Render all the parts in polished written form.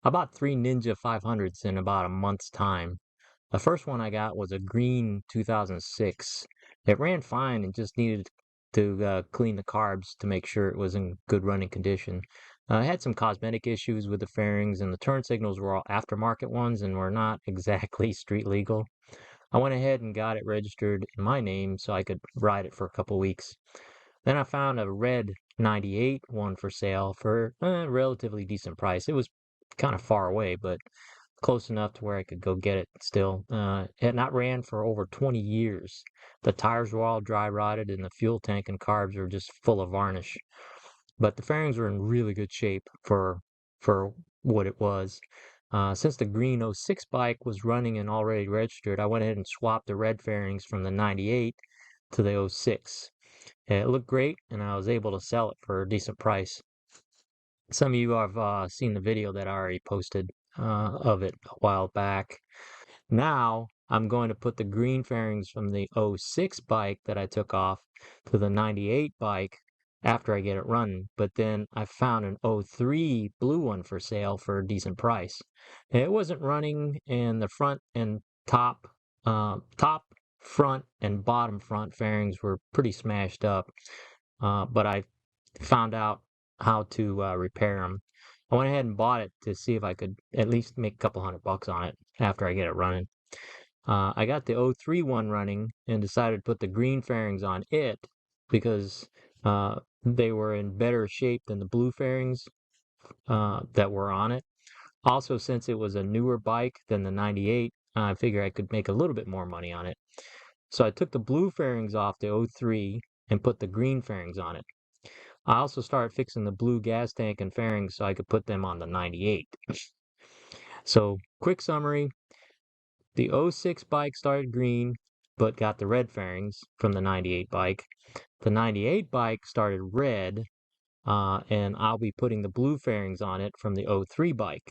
I bought three Ninja 500s in about a month's time. The first one I got was a green 2006. It ran fine and just needed to clean the carbs to make sure it was in good running condition. I had some cosmetic issues with the fairings, and the turn signals were all aftermarket ones and were not exactly street legal. I went ahead and got it registered in my name so I could ride it for a couple weeks. Then I found a red 98 one for sale for a relatively decent price. It was kind of far away, but close enough to where I could go get it still. It had not ran for over 20 years. The tires were all dry rotted, and the fuel tank and carbs were just full of varnish. But the fairings were in really good shape for what it was. Since the green '06 bike was running and already registered, I went ahead and swapped the red fairings from the 98 to the '06. It looked great, and I was able to sell it for a decent price. Some of you have seen the video that I already posted of it a while back. Now I'm going to put the green fairings from the '06 bike that I took off to the 98 bike after I get it running. But then I found an '03 blue one for sale for a decent price. It wasn't running, and the front and top, front, and bottom front fairings were pretty smashed up. But I found out how to repair them. I went ahead and bought it to see if I could at least make a couple $100 on it after I get it running. I got the '03 one running and decided to put the green fairings on it because they were in better shape than the blue fairings that were on it. Also, since it was a newer bike than the 98, I figured I could make a little bit more money on it. So I took the blue fairings off the '03 and put the green fairings on it. I also started fixing the blue gas tank and fairings so I could put them on the 98. So, quick summary, the '06 bike started green but got the red fairings from the 98 bike. The 98 bike started red, and I'll be putting the blue fairings on it from the '03 bike.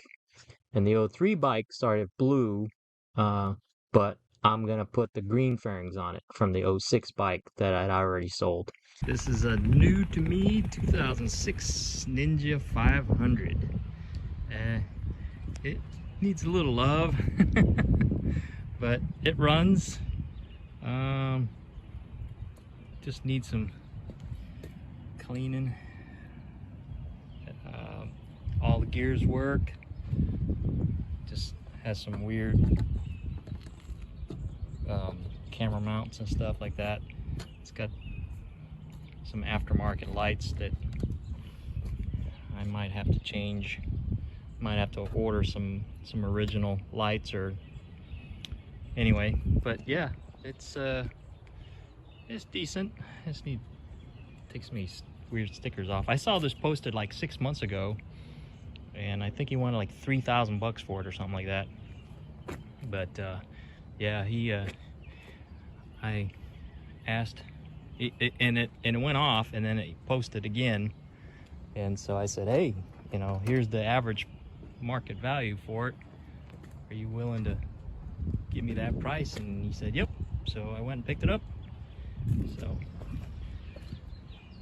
And the '03 bike started blue, but I'm going to put the green fairings on it from the '06 bike that I'd already sold. This is a new to me 2006 Ninja 500. It needs a little love, but it runs. Just needs some cleaning. All the gears work. Just has some weird camera mounts and stuff like that. It's got some aftermarket lights that I might have to change. Might have to order some original lights, or anyway. But yeah, it's decent. I just need take some of these weird stickers off. I saw this posted like 6 months ago, and I think he wanted like $3,000 for it or something like that. But yeah, I asked, and it went off, and then it posted again, and so I said, hey, here's the average market value for it. Are you willing to give me that price? And he said, yep. So I went and picked it up. So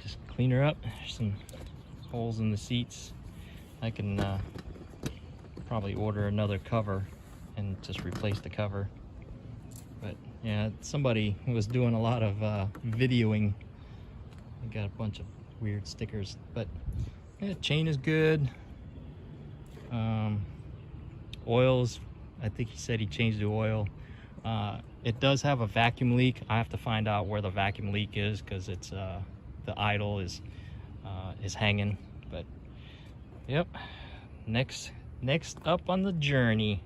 just clean her up. There's some holes in the seats. I can probably order another cover and just replace the cover. But yeah, somebody was doing a lot of videoing. I got a bunch of weird stickers, but yeah, chain is good. Oils, I think he said he changed the oil. It does have a vacuum leak. I have to find out where the vacuum leak is, because it's the idle is hanging. But yep, next up on the journey.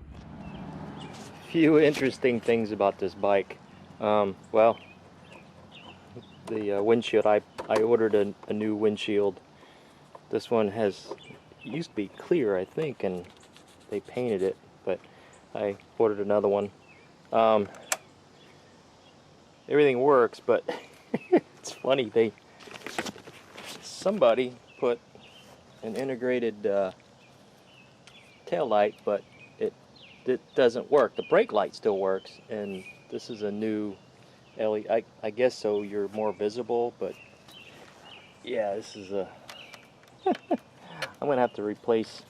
Few interesting things about this bike. Well, the windshield, I ordered a new windshield. This one used to be clear, I think, and they painted it, but I ordered another one. Everything works, but it's funny, somebody put an integrated tail light, but it doesn't work. The brake light still works, and this is a new LED. I guess so you're more visible, but yeah, this is a I'm gonna have to replace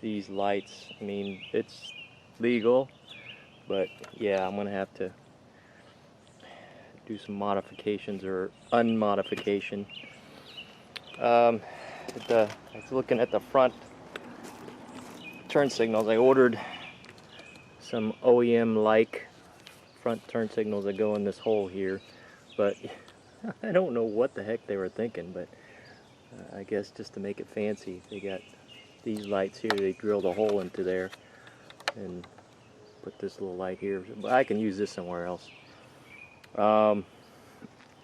these lights. I mean, it's legal, but yeah, I'm gonna have to do some modifications or unmodification. I was looking at the front turn signals. I ordered some OEM-like front turn signals that go in this hole here, but I don't know what the heck they were thinking, but I guess just to make it fancy, they got these lights here. They drilled a hole into there and put this little light here, but I can use this somewhere else.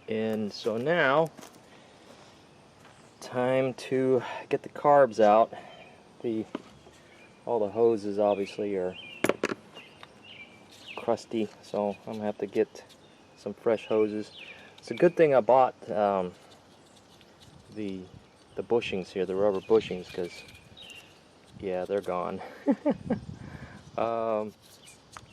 And so now, time to get the carbs out. All the hoses obviously are crusty, so I'm gonna have to get some fresh hoses. It's a good thing I bought the bushings here, the rubber bushings, because yeah, they're gone.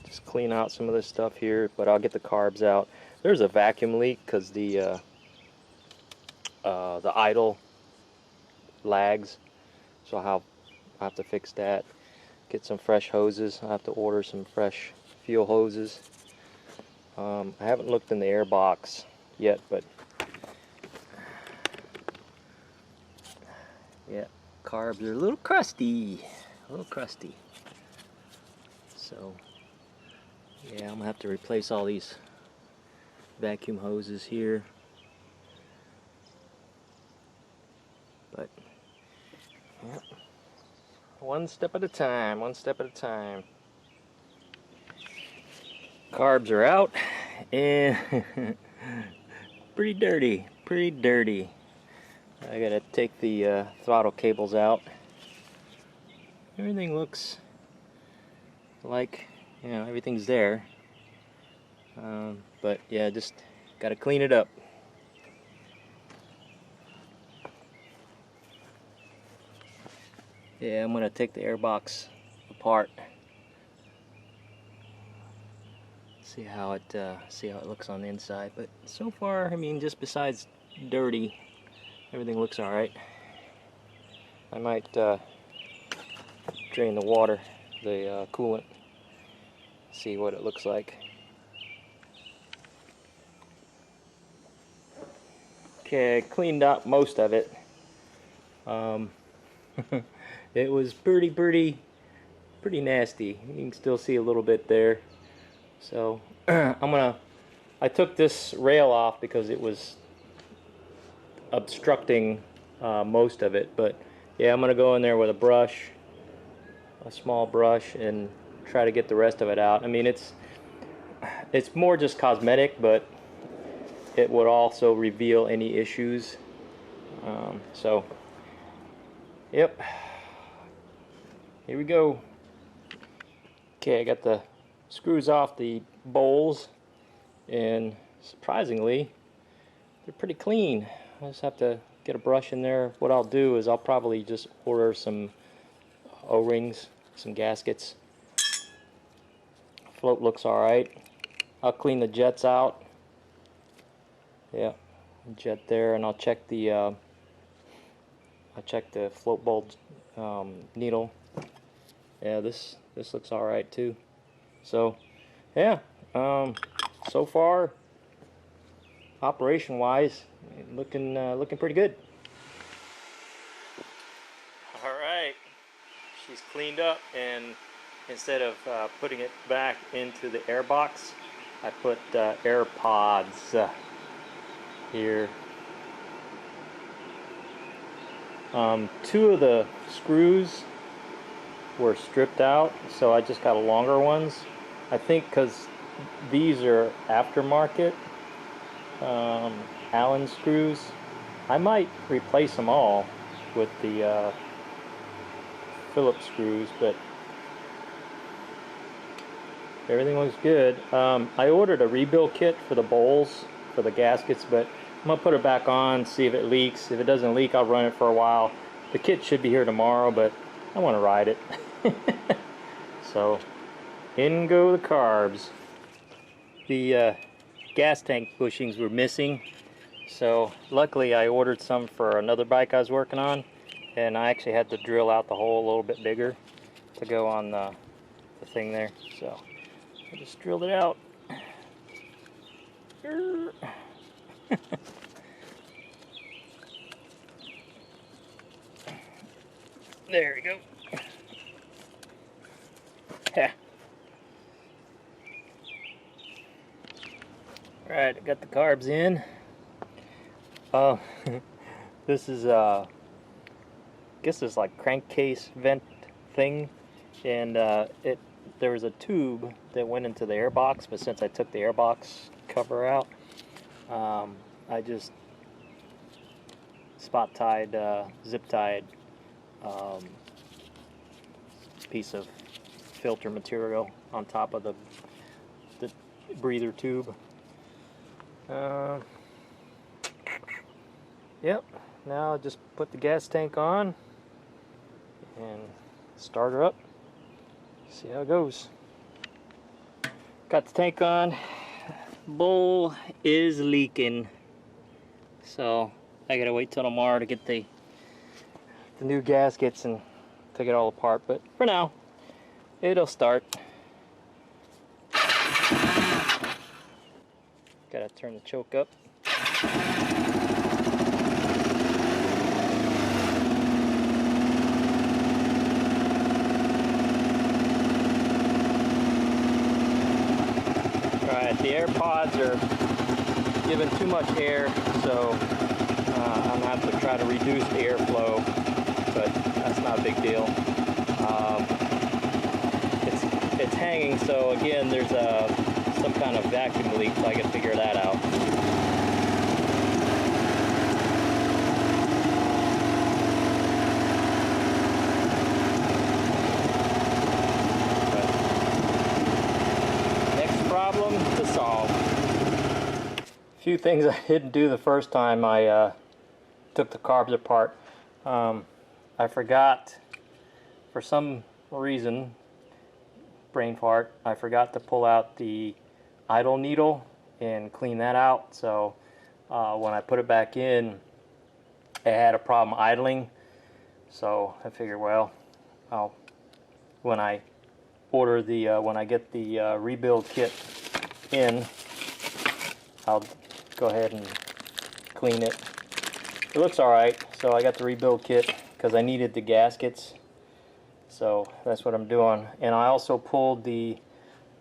Just clean out some of this stuff here, but I'll get the carbs out. There's a vacuum leak because the idle lags, so I'll have to fix that. Get some fresh hoses. I'll have to order some fresh fuel hoses. I haven't looked in the air box yet, but yeah, carbs are a little crusty. So yeah, I'm gonna have to replace all these vacuum hoses here. But yeah, one step at a time, Carbs are out and pretty dirty. I gotta take the throttle cables out. Everything looks like, you know, everything's there. But yeah, just gotta clean it up. Yeah, I'm gonna take the airbox apart. See how it looks on the inside. But so far, I mean, just besides dirty, everything looks all right. I might drain the water, the coolant, see what it looks like. Okay, I cleaned up most of it. It was pretty nasty. You can still see a little bit there. So I took this rail off because it was obstructing most of it. But yeah, I'm gonna go in there with a brush, a small brush, and try to get the rest of it out. I mean, it's more just cosmetic, but it would also reveal any issues. So yep, here we go. Okay, I got the screws off the bowls, and surprisingly, they're pretty clean. I just have to get a brush in there. What I'll do is I'll probably just order some O-rings, some gaskets. Float looks alright. I'll clean the jets out. Yeah, jet there, and I'll check the float bulb needle. Yeah, this looks alright too. So yeah, so far, operation wise, looking pretty good. Alright, she's cleaned up, and instead of putting it back into the air box, I put air pods here. Two of the screws were stripped out, so I just got longer ones. I think because these are aftermarket Allen screws, I might replace them all with the Phillips screws, but everything looks good. I ordered a rebuild kit for the bowls, for the gaskets, but I'm gonna put it back on, see if it leaks. If it doesn't leak, I'll run it for a while. The kit should be here tomorrow, but I want to ride it. So in go the carbs. The gas tank bushings were missing, so luckily I ordered some for another bike I was working on, and I actually had to drill out the hole a little bit bigger to go on the thing there. So I just drilled it out. There we go. Yeah. Alright, I got the carbs in. This is I guess it's like crankcase vent thing, and there was a tube that went into the airbox, but since I took the airbox cover out, I just spot tied, zip tied piece of filter material on top of the breather tube. Yep, now just put the gas tank on and start her up. See how it goes. Got the tank on. Bowl is leaking, so I gotta wait till tomorrow to get the new gaskets and take it all apart, but for now it'll start. Gotta turn the choke up. Alright, the air pods are giving too much air, so I'm gonna have to try to reduce the airflow, but that's not a big deal. It's hanging, so again, there's some kind of vacuum leak, so I can figure that out. Problem to solve. A few things I didn't do the first time I took the carbs apart. I forgot, for some reason, brain fart, I forgot to pull out the idle needle and clean that out. So when I put it back in, it had a problem idling. So I figured, well, when I get the rebuild kit in, I'll go ahead and clean it. It looks alright, so I got the rebuild kit because I needed the gaskets, so that's what I'm doing. And I also pulled the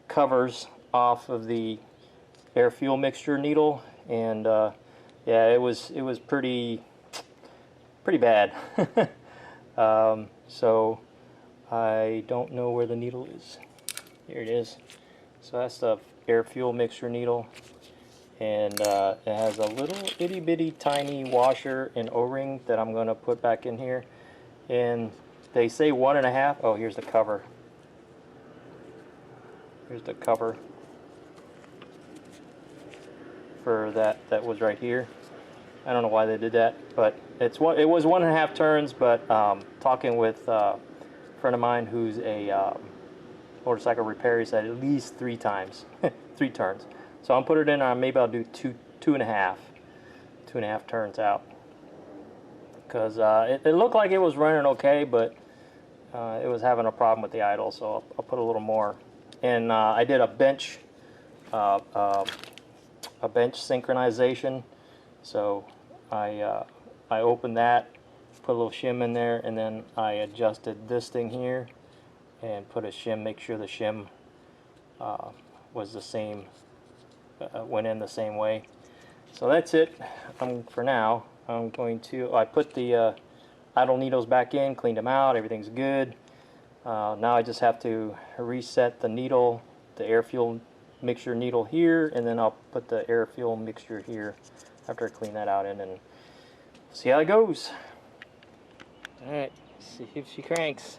covers off of the air fuel mixture needle, and yeah, it was pretty bad. So I don't know where the needle is. Here it is. So that's the air fuel mixture needle, and it has a little itty bitty tiny washer and O-ring that I'm going to put back in here. And they say 1.5. Oh, here's the cover. Here's the cover for that was right here. I don't know why they did that, but it was 1.5 turns. But talking with a friend of mine who's a motorcycle repair, he said at least 3 times, 3 turns. So I'm putting it in. Maybe I'll do 2.5 turns out, because it looked like it was running okay, but it was having a problem with the idle. So I'll put a little more. And I did a bench synchronization. So I opened that, put a little shim in there, and then I adjusted this thing here and put a shim, make sure the shim was the same, went in the same way. So that's it for now. I put the idle needles back in, cleaned them out, everything's good. Now I just have to reset the needle, the air fuel mixture needle here, and then I'll put the air fuel mixture here after I clean that out in, and see how it goes. Alright, see if she cranks.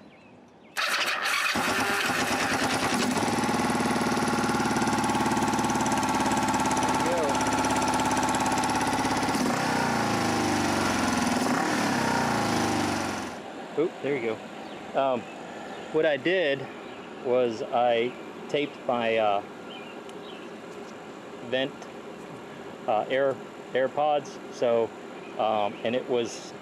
Oh, there you go. What I did was I taped my vent air pods, so and it was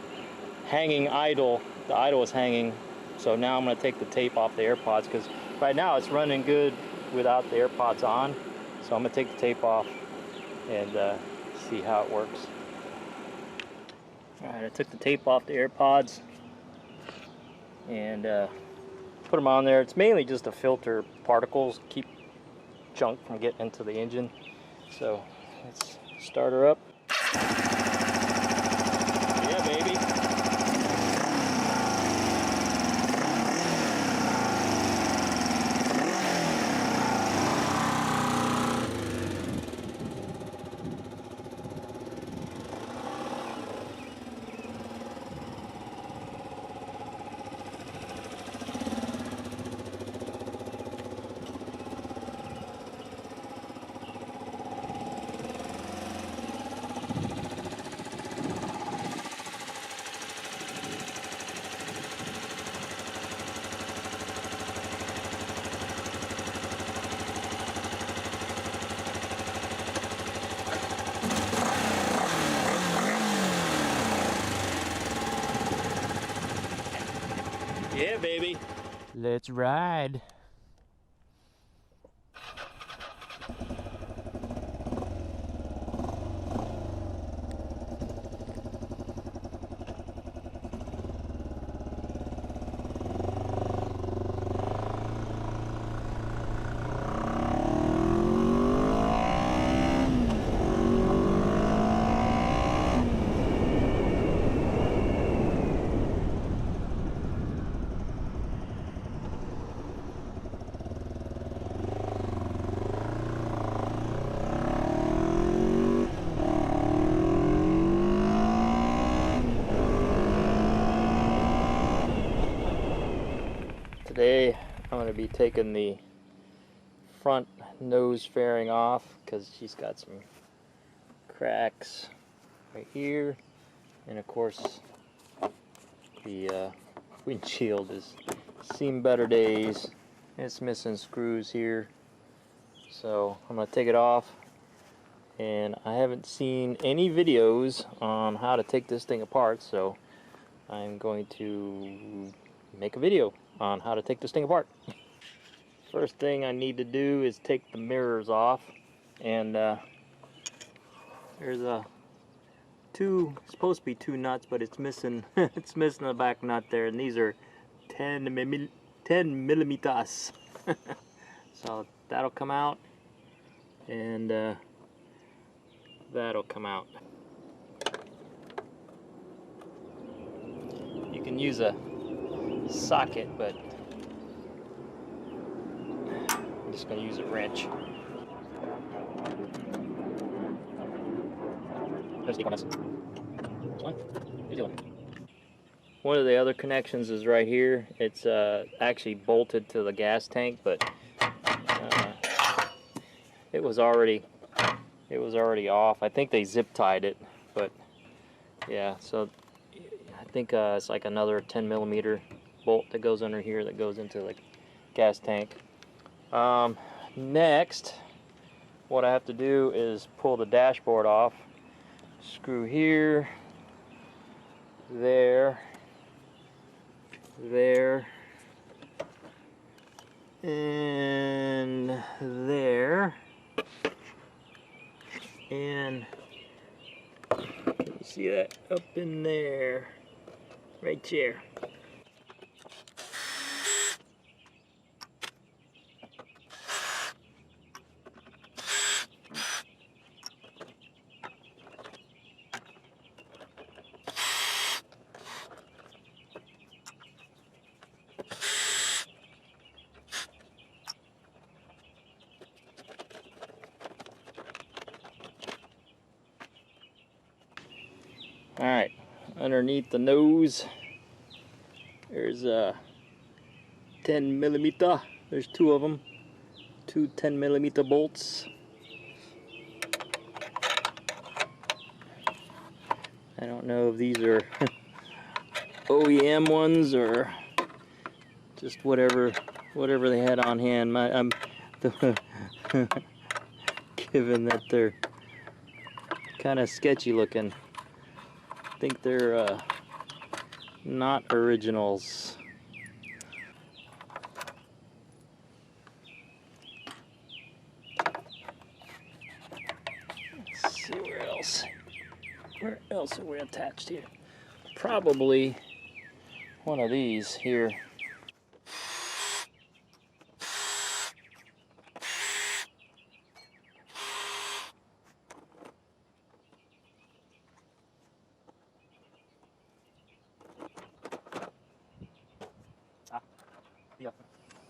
hanging idle. The idle is hanging. So now I'm going to take the tape off the AirPods, because right now it's running good without the AirPods on. So I'm going to take the tape off and see how it works. Alright, I took the tape off the AirPods and put them on there. It's mainly just to filter particles, keep junk from getting into the engine. So let's start her up. Yeah, baby. Yeah, baby. Let's ride. Today I'm going to be taking the front nose fairing off because she's got some cracks right here, and of course the windshield has seen better days. It's missing screws here, so I'm going to take it off. And I haven't seen any videos on how to take this thing apart, so I'm going to make a video on how to take this thing apart. First thing I need to do is take the mirrors off, and there's supposed to be two nuts, but it's missing it's missing the back nut there, and these are 10 millimeters. So that'll come out, and that'll come out. You can use a socket, but I'm just going to use a wrench. One of the other connections is right here. It's actually bolted to the gas tank, but it was already off. I think they zip tied it, but yeah. So I think it's like another 10 millimeter bolt that goes under here that goes into the gas tank. Next, what I have to do is pull the dashboard off. Screw here, there, and there, and you see that up in there, right there. Alright, underneath the nose, there's a 10 millimeter. There's two of them, two 10 millimeter bolts. I don't know if these are OEM ones or just whatever they had on hand. I'm given that they're kind of sketchy looking. I think they're not originals. Let's see where else. Where else are we attached here? Probably one of these here.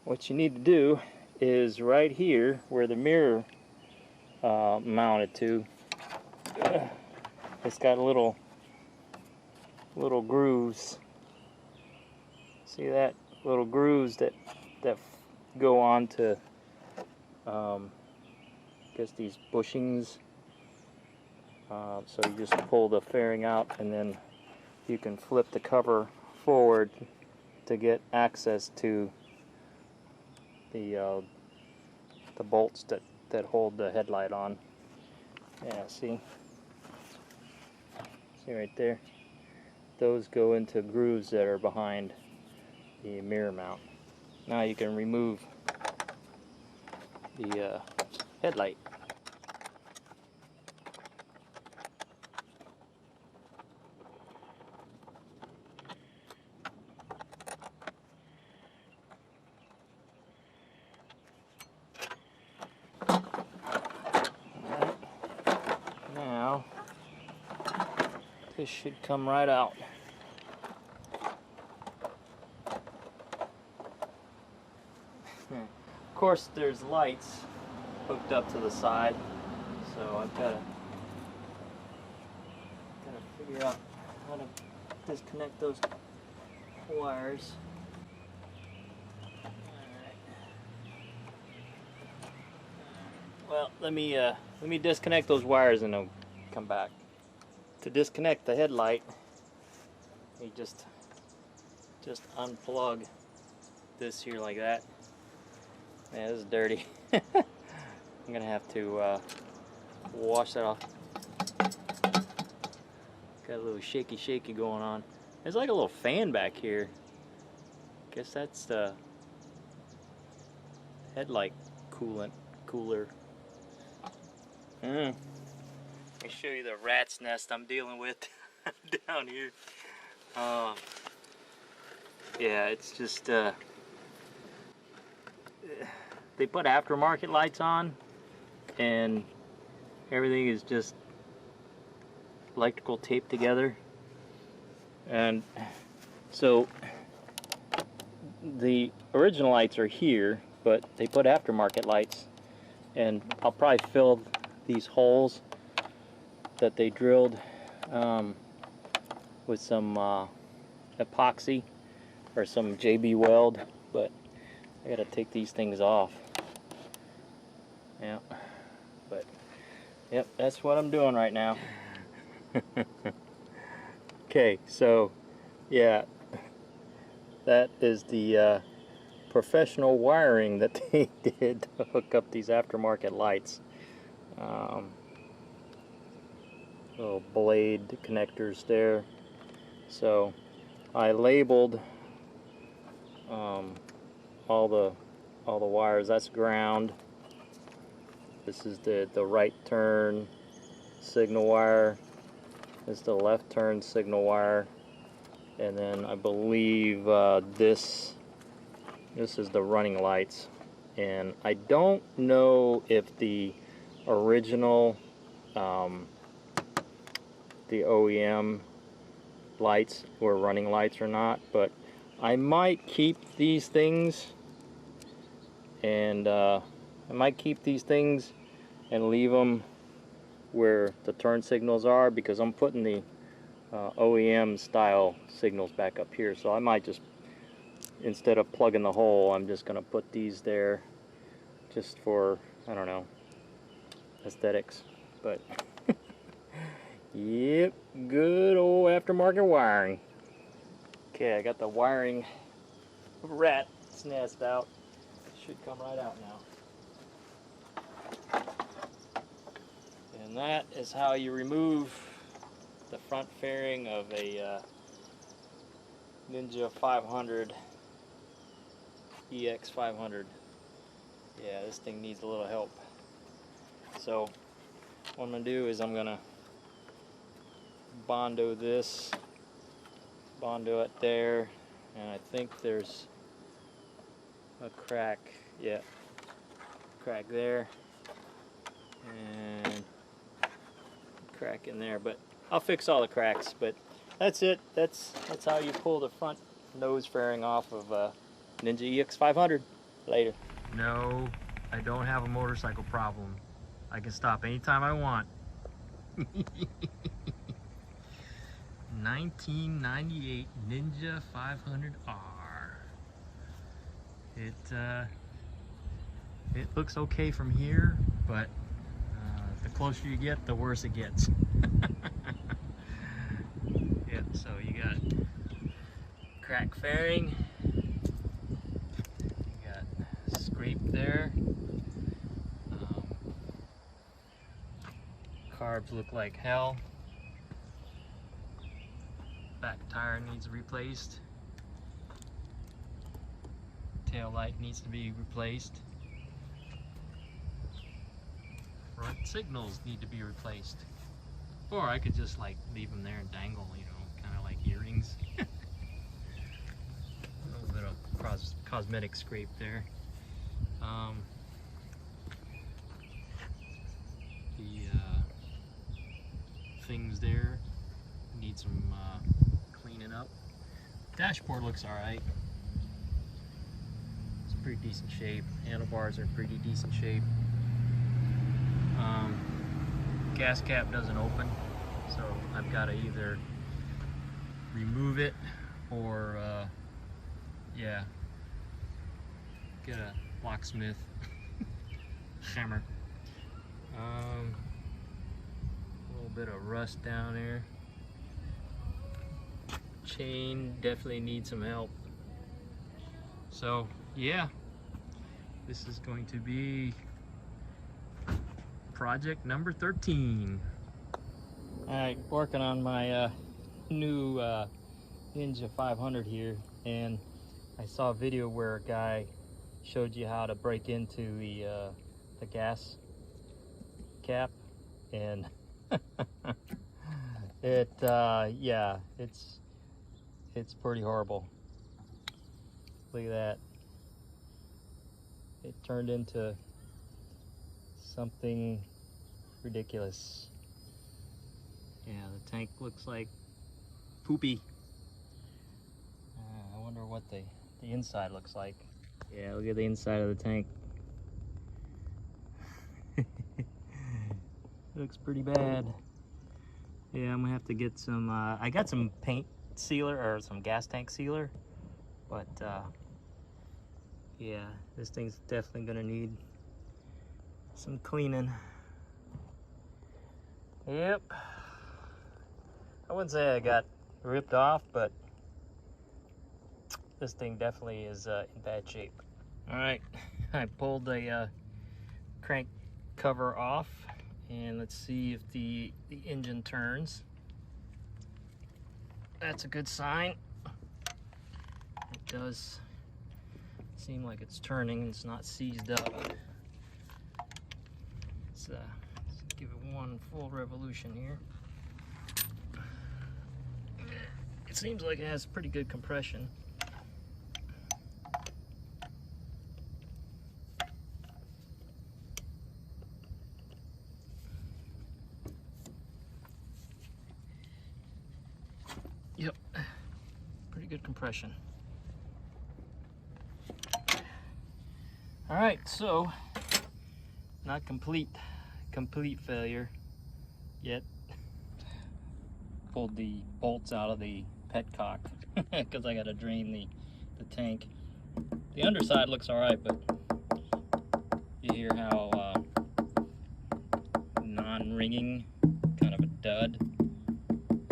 What you need to do is right here where the mirror mounted to, it's got little grooves. See that? Little grooves that go on to I guess these bushings. So you just pull the fairing out and then you can flip the cover forward to get access to the bolts that hold the headlight on. Yeah, see right there? Those go into grooves that are behind the mirror mount. Now you can remove the headlight. Now this should come right out. Of course, there's lights hooked up to the side, so I've got to figure out how to disconnect those wires. Alright. Well, let me disconnect those wires and I'll come back. To disconnect the headlight, you just unplug this here like that. Man, this is dirty. I'm gonna have to wash that off. Got a little shaky going on. There's like a little fan back here. Guess that's the headlight cooler. Let me show you the rat's nest I'm dealing with down here. Yeah, it's just they put aftermarket lights on and everything is just electrical taped together, and so the original lights are here, but they put aftermarket lights, and I'll probably fill these holes that they drilled with some epoxy or some JB Weld, but I gotta take these things off. Yeah, but yep, that's what I'm doing right now. Okay, so yeah, that is the professional wiring that they did to hook up these aftermarket lights. Little blade connectors there. So I labeled all the wires. That's ground. This is the right turn signal wire. This is the left turn signal wire. And then I believe this is the running lights. And I don't know if the original the OEM lights were running lights or not, but I might keep these things, and leave them where the turn signals are, because I'm putting the OEM style signals back up here. So I might just, instead of plugging the hole, I'm just gonna put these there just for, I don't know, aesthetics. But yep, good old aftermarket wiring. Okay, I got the wiring rat's nest out. It should come right out now. And that is how you remove the front fairing of a Ninja 500 EX 500. Yeah, this thing needs a little help. So what I'm gonna do is I'm gonna Bondo this, Bondo it there, and I think there's a crack, yeah, crack there, and crack in there, but I'll fix all the cracks. But that's it. That's how you pull the front nose fairing off of Ninja EX 500. Later. No, I don't have a motorcycle problem. I can stop anytime I want. 1998 Ninja 500R. It looks okay from here, but the closer you get, the worse it gets. Yeah, so you got crack fairing, you got scrape there. Carbs look like hell. Back tire needs replaced. Tail light needs to be replaced. Front signals need to be replaced. Or I could just like leave them there and dangle, you know, kind of like earrings. A little bit of cosmetic scrape there. The things there need some cleaning up. Dashboard looks alright. It's pretty decent shape. Handlebars are in pretty decent shape. Gas cap doesn't open, so I've got to either remove it or yeah, get a locksmith hammer. A little bit of rust down there. Chain definitely needs some help. So yeah, this is going to be project number 13. Alright, working on my new Ninja 500 here, and I saw a video where a guy showed you how to break into the gas cap, and yeah, it's pretty horrible. Look at that. It turned into something ridiculous. Yeah, the tank looks like poopy. I wonder what the inside looks like. Yeah, look at the inside of the tank. It looks pretty bad. Yeah, I'm gonna have to get some, I got some paint sealer or some gas tank sealer, but yeah, this thing's definitely gonna need some cleaning. Yep. I wouldn't say I got ripped off, but this thing definitely is in bad shape. All right, I pulled the crank cover off, and let's see if the engine turns. That's a good sign. It does seem like it's turning and it's not seized up. Let's give it one full revolution here. It seems like it has pretty good compression. Yep, pretty good compression. All right, so not complete failure yet. Pulled the bolts out of the petcock because I got to drain the tank. The underside looks all right, but you hear how non-ringing, kind of a dud.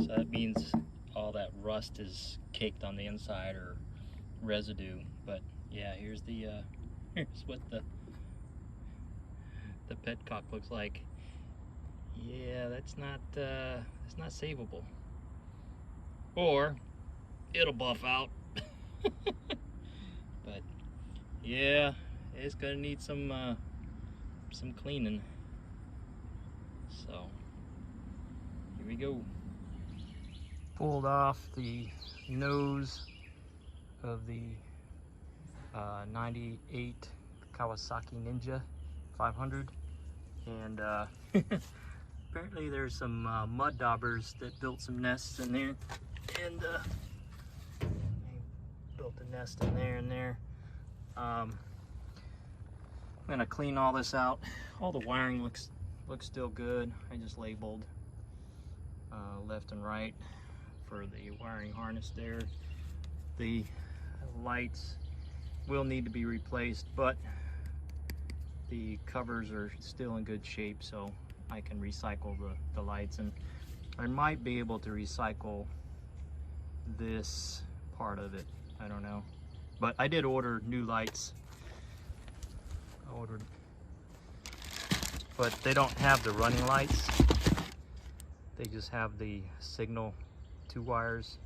So that means all that rust is caked on the inside or residue. But yeah, here's the here's what the petcock looks like. Yeah, that's not savable. Or it'll buff out. But yeah, it's gonna need some cleaning. So here we go. Pulled off the nose of the 98 Kawasaki Ninja 500, and apparently there's some mud daubers that built some nests in there, and they built a nest in there and there. I'm gonna clean all this out. All the wiring looks still good. I just labeled left and right for the wiring harness there. The lights will need to be replaced, but the covers are still in good shape, so I can recycle the lights, and I might be able to recycle this part of it. I don't know, but I did order new lights. I ordered, but they don't have the running lights. They just have the signal 2 wires,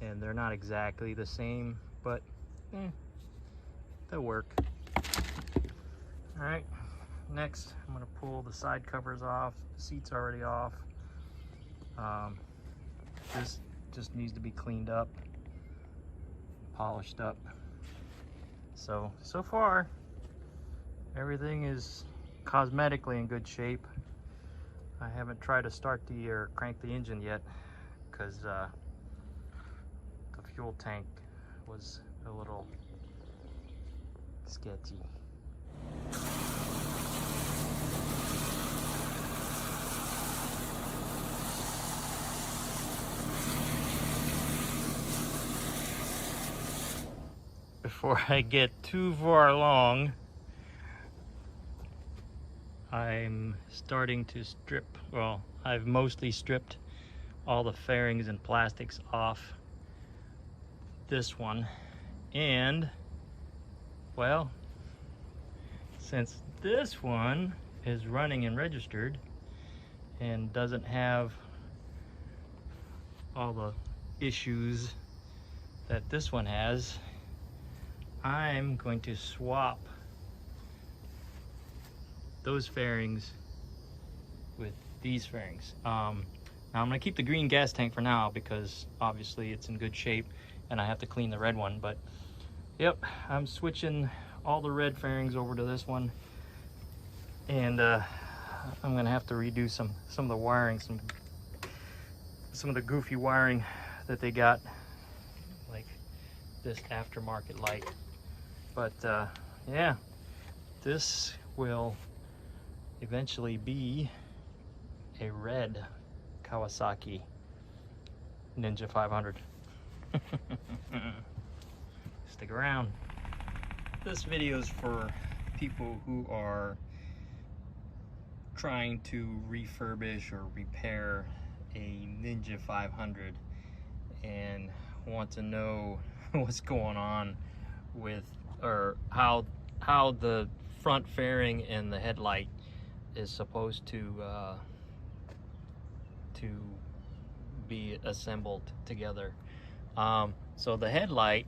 and they're not exactly the same, but they'll work. All right, next I'm gonna pull the side covers off. The seat's already off. This just needs to be cleaned up, polished up. So far, everything is cosmetically in good shape. I haven't tried to start or crank the engine yet, because the fuel tank was a little sketchy. Before I get too far along, I'm starting to strip, well, I've mostly stripped all the fairings and plastics off this one, and well, since this one is running and registered and doesn't have all the issues that this one has, I'm going to swap those fairings with these fairings. Now I'm gonna keep the green gas tank for now because obviously it's in good shape and I have to clean the red one, but yep, I'm switching all the red fairings over to this one, and I'm gonna have to redo some of the wiring, some of the goofy wiring that they got, like this aftermarket light. But yeah, this will eventually be a red Kawasaki Ninja 500. Stick around. This video is for people who are trying to refurbish or repair a Ninja 500 and want to know what's going on with, or how the front fairing and the headlight is supposed to be assembled together. So the headlight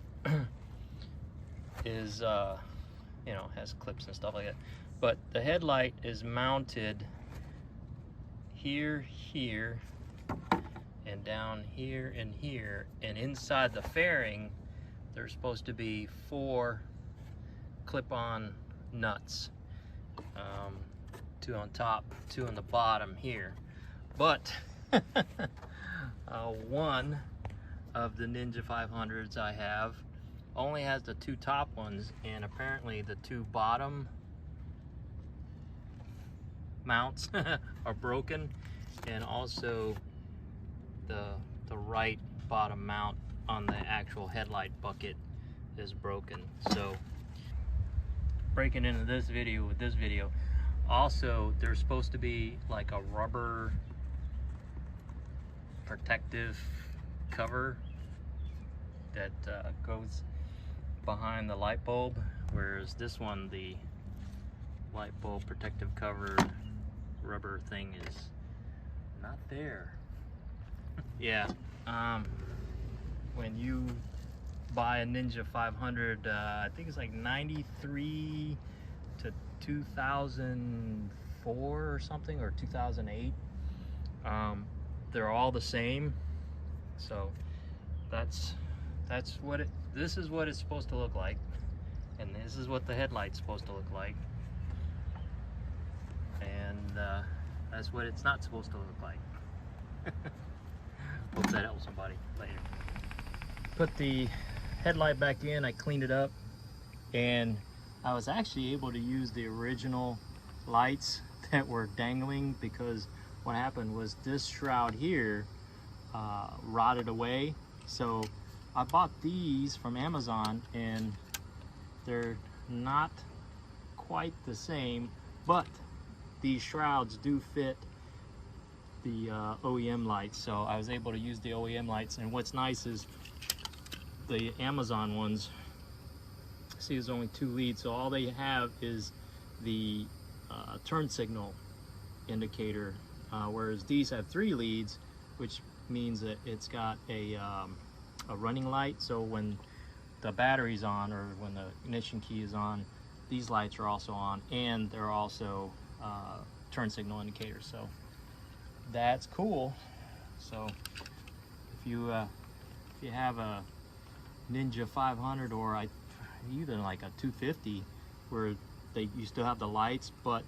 is you know, has clips and stuff like that, but the headlight is mounted here, and down here and here, and inside the fairing there's supposed to be 4 clip-on nuts, 2 on top, 2 on the bottom here. But one of the Ninja 500s I have only has the 2 top ones, and apparently the 2 bottom mounts are broken, and also the right bottom mount on the actual headlight bucket is broken. So breaking into this video with this video, also there's supposed to be like a rubber protective cover that goes behind the light bulb, whereas this one, the light bulb protective cover rubber thing, is not there. Yeah, when you buy a Ninja 500, I think it's like 93 to 2004 or something, or 2008. They're all the same. So that's what this is what it's supposed to look like, and this is what the headlight's supposed to look like, and that's what it's not supposed to look like. Hope that helps somebody later. Put the headlight back in, I cleaned it up, and I was actually able to use the original lights that were dangling, because what happened was this shroud here rotted away. So I bought these from Amazon, and they're not quite the same, but these shrouds do fit the OEM lights, so I was able to use the OEM lights. And what's nice is the Amazon ones, see, there's only 2 leads, so all they have is the turn signal indicator, whereas these have 3 leads, which means that it's got a running light. So when the battery's on, or when the ignition key is on, these lights are also on, and they're also turn signal indicators. So that's cool. So if you have a Ninja 500, or even like a 250, where you still have the lights, but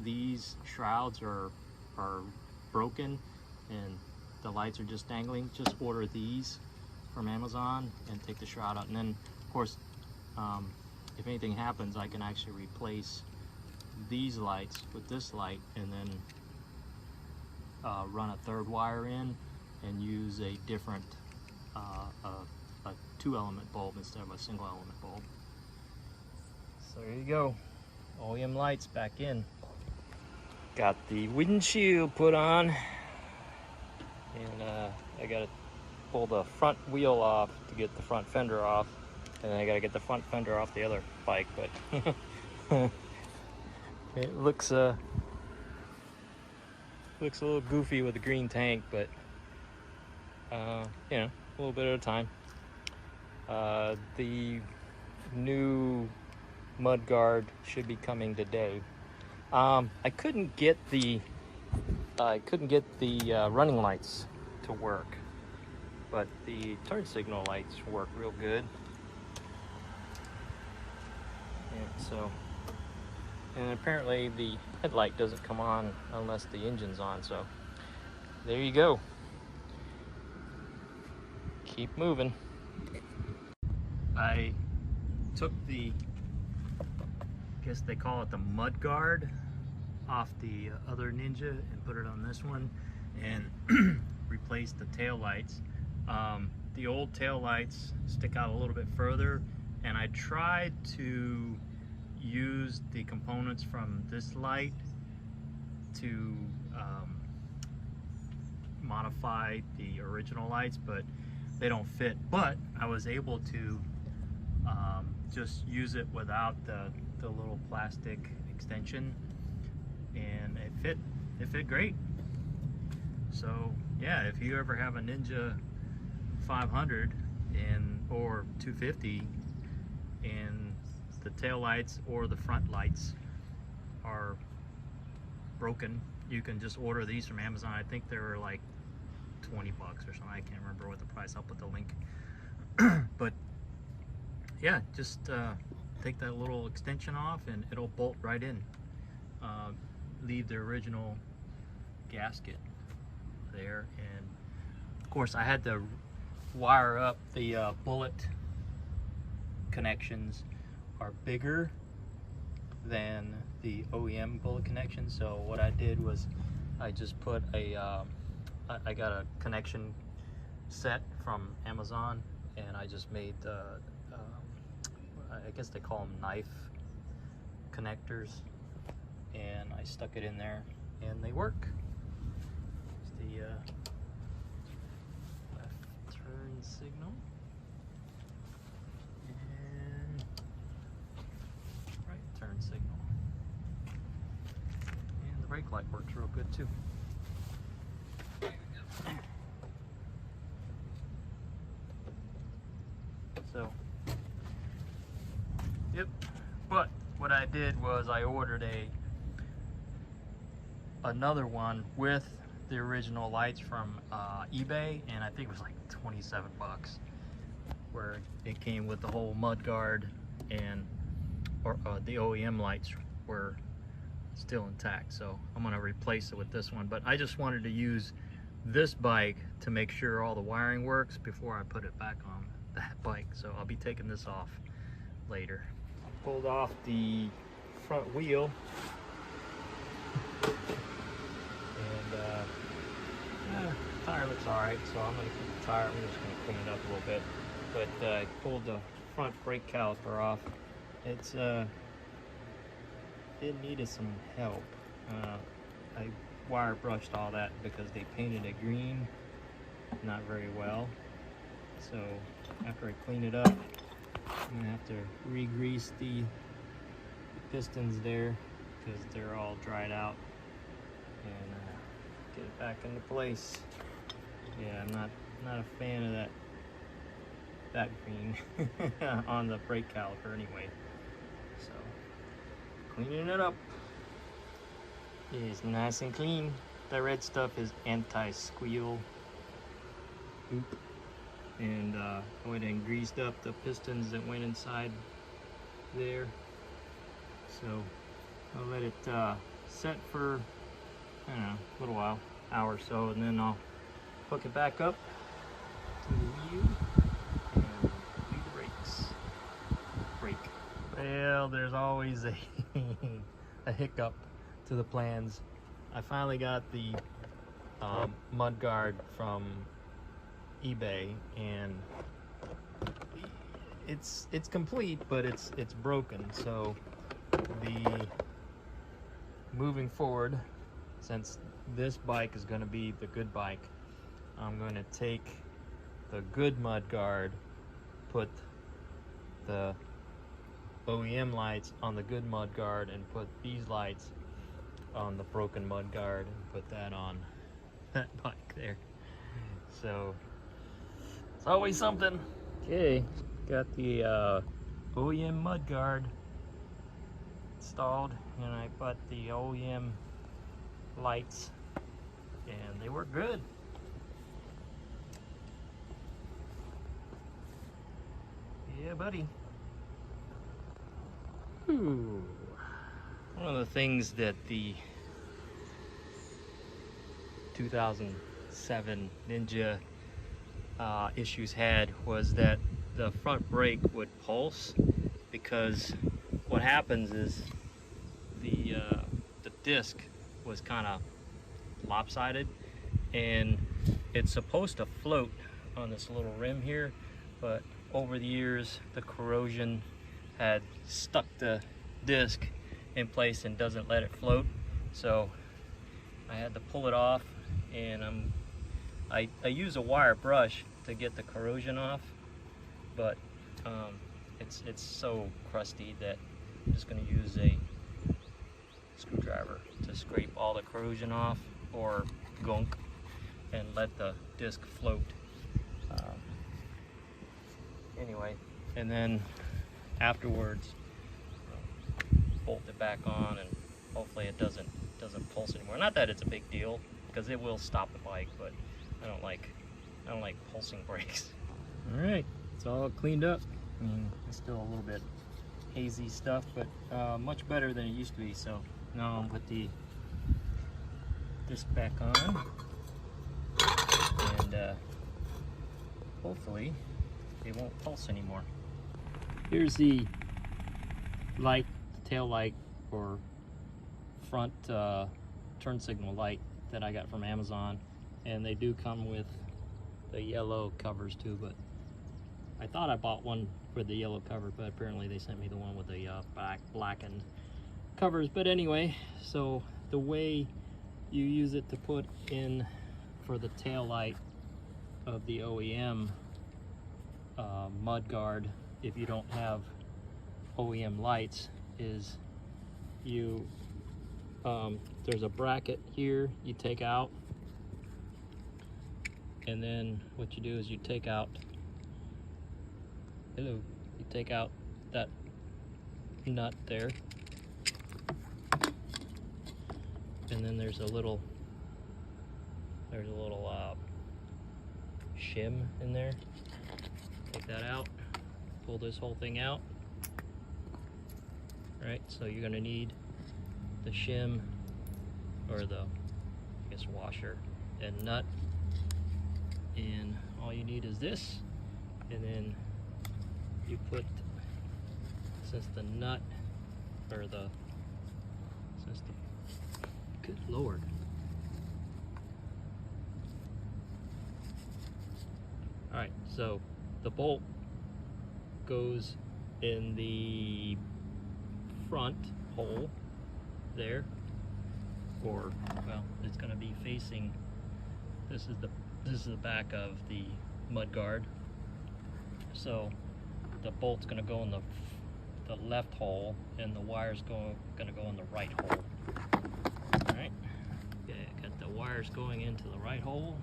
these shrouds are broken and the lights are just dangling, just order these from Amazon and take the shroud out. And then of course, if anything happens, I can actually replace these lights with this light, and then run a 3rd wire in and use a different a 2-element bulb instead of a single element bulb. So there you go, OEM lights back in. Got the windshield put on, and I gotta pull the front wheel off to get the front fender off, and then I gotta get the front fender off the other bike. But it looks a little goofy with the green tank, but you know, a little bit at a time. The new mud guard should be coming today. I couldn't get the running lights to work, but the turn signal lights work real good. And apparently the headlight doesn't come on unless the engine's on. So there you go. Keep moving. I took the, I guess they call it the mud guard, off the other Ninja and put it on this one, and replaced the tail lights. The old tail lights stick out a little bit further, and I tried to use the components from this light to modify the original lights, but they don't fit. But I was able to just use it without the little plastic extension, and it fit great. So yeah, if you ever have a Ninja 500 or 250 and the tail lights or the front lights are broken, you can just order these from Amazon. I think they were like 20 bucks or something. I can't remember what the price. I'll put the link. But yeah, just take that little extension off and it'll bolt right in. Leave the original gasket there, and of course I had to wire up the bullet connections are bigger than the OEM bullet connections. So what I did was I just put I got a connection set from Amazon, and I just made the I guess they call them knife connectors, and I stuck it in there and they work. It's the left turn signal and right turn signal, and the brake light works real good too. Yep. But what I did was I ordered another one with the original lights from eBay, and I think it was like 27 bucks, where it came with the whole mud guard and the OEM lights were still intact. So I'm gonna replace it with this one, but I just wanted to use this bike to make sure all the wiring works before I put it back on that bike. So I'll be taking this off later. Pulled off the front wheel, and tire looks all right, so I'm gonna keep the tire. I'm just gonna clean it up a little bit. But I pulled the front brake caliper off. It needed some help. I wire brushed all that because they painted it green, not very well. So after I clean it up, I'm gonna have to re-grease the pistons there because they're all dried out, and get it back into place. Yeah, I'm not a fan of that green on the brake caliper anyway. So cleaning it up is nice and clean. The red stuff is anti-squeal. Oop. And I went and greased up the pistons that went inside there. So I'll let it set for, I don't know, a little while, hour or so, and then I'll hook it back up to the wheel and do the brakes. Brake. Well, there's always a a hiccup to the plans. I finally got the mud guard from eBay, and it's complete, but it's broken. So moving forward, since this bike is going to be the good bike, I'm going to take the good mud guard, put the OEM lights on the good mud guard, and put these lights on the broken mud guard, and put that on that bike there. So it's always something. Okay, got the OEM mud guard installed, and I put the OEM lights, and they work good. Yeah, buddy. Ooh. One of the things that the 2007 Ninja issues had was that the front brake would pulse, because what happens is the disc was kind of lopsided, and it's supposed to float on this little rim here, but over the years the corrosion had stuck the disc in place and doesn't let it float. So I had to pull it off, and I use a wire brush to get the corrosion off, but it's so crusty that I'm just going to use a screwdriver to scrape all the corrosion off, or gunk, and let the disc float. Anyway, and then afterwards bolt it back on, and hopefully it doesn't pulse anymore. Not that it's a big deal, because it will stop the bike, but I don't like pulsing brakes. All right, it's all cleaned up. I mean, it's still a little bit hazy stuff, but much better than it used to be. So now I'll put the disc back on, and hopefully it won't pulse anymore. Here's the light, tail light, or front turn signal light that I got from Amazon, and they do come with the yellow covers too, but I thought I bought one with the yellow cover, but apparently they sent me the one with the blackened covers. But anyway, so the way you use it to put in for the tail light of the OEM mud guard, if you don't have OEM lights, is you there's a bracket here you take out, and then what you do is you take out that nut there. And then there's a little shim in there. Take that out, pull this whole thing out. Right, so you're gonna need the shim, or the, I guess, washer and nut. And all you need is this, and then you put, since the nut, or the, since the, good Lord. All right, so the bolt goes in the front hole there, or, well, it's going to be facing, this is the back of the mud guard, so the bolt's going to go in the left hole, and the wire's going to go in the right hole. All right, okay, got the wires going into the right hole.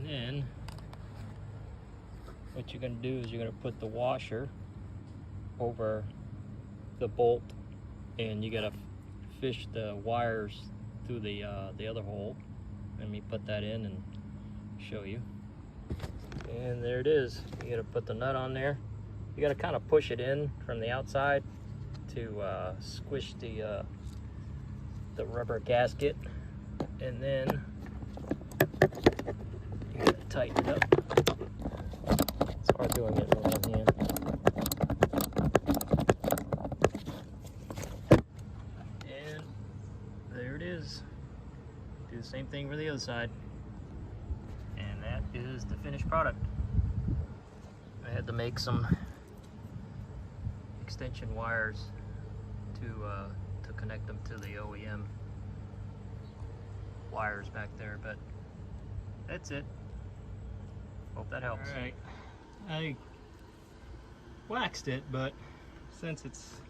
Then what you're going to do is you're going to put the washer over the bolt, and you got to fish the wires through the other hole. Let me put that in and show you. And there it is. You got to put the nut on there. You got to kind of push it in from the outside to squish the rubber gasket, and then you gotta tighten it up. It's hard doing it with one hand. And there it is. Do the same thing for the other side. And that is the finished product. I had to make some extension wires to connect them to the OEM wires back there, but that's it. Hope that helps. All right, I waxed it, but since it's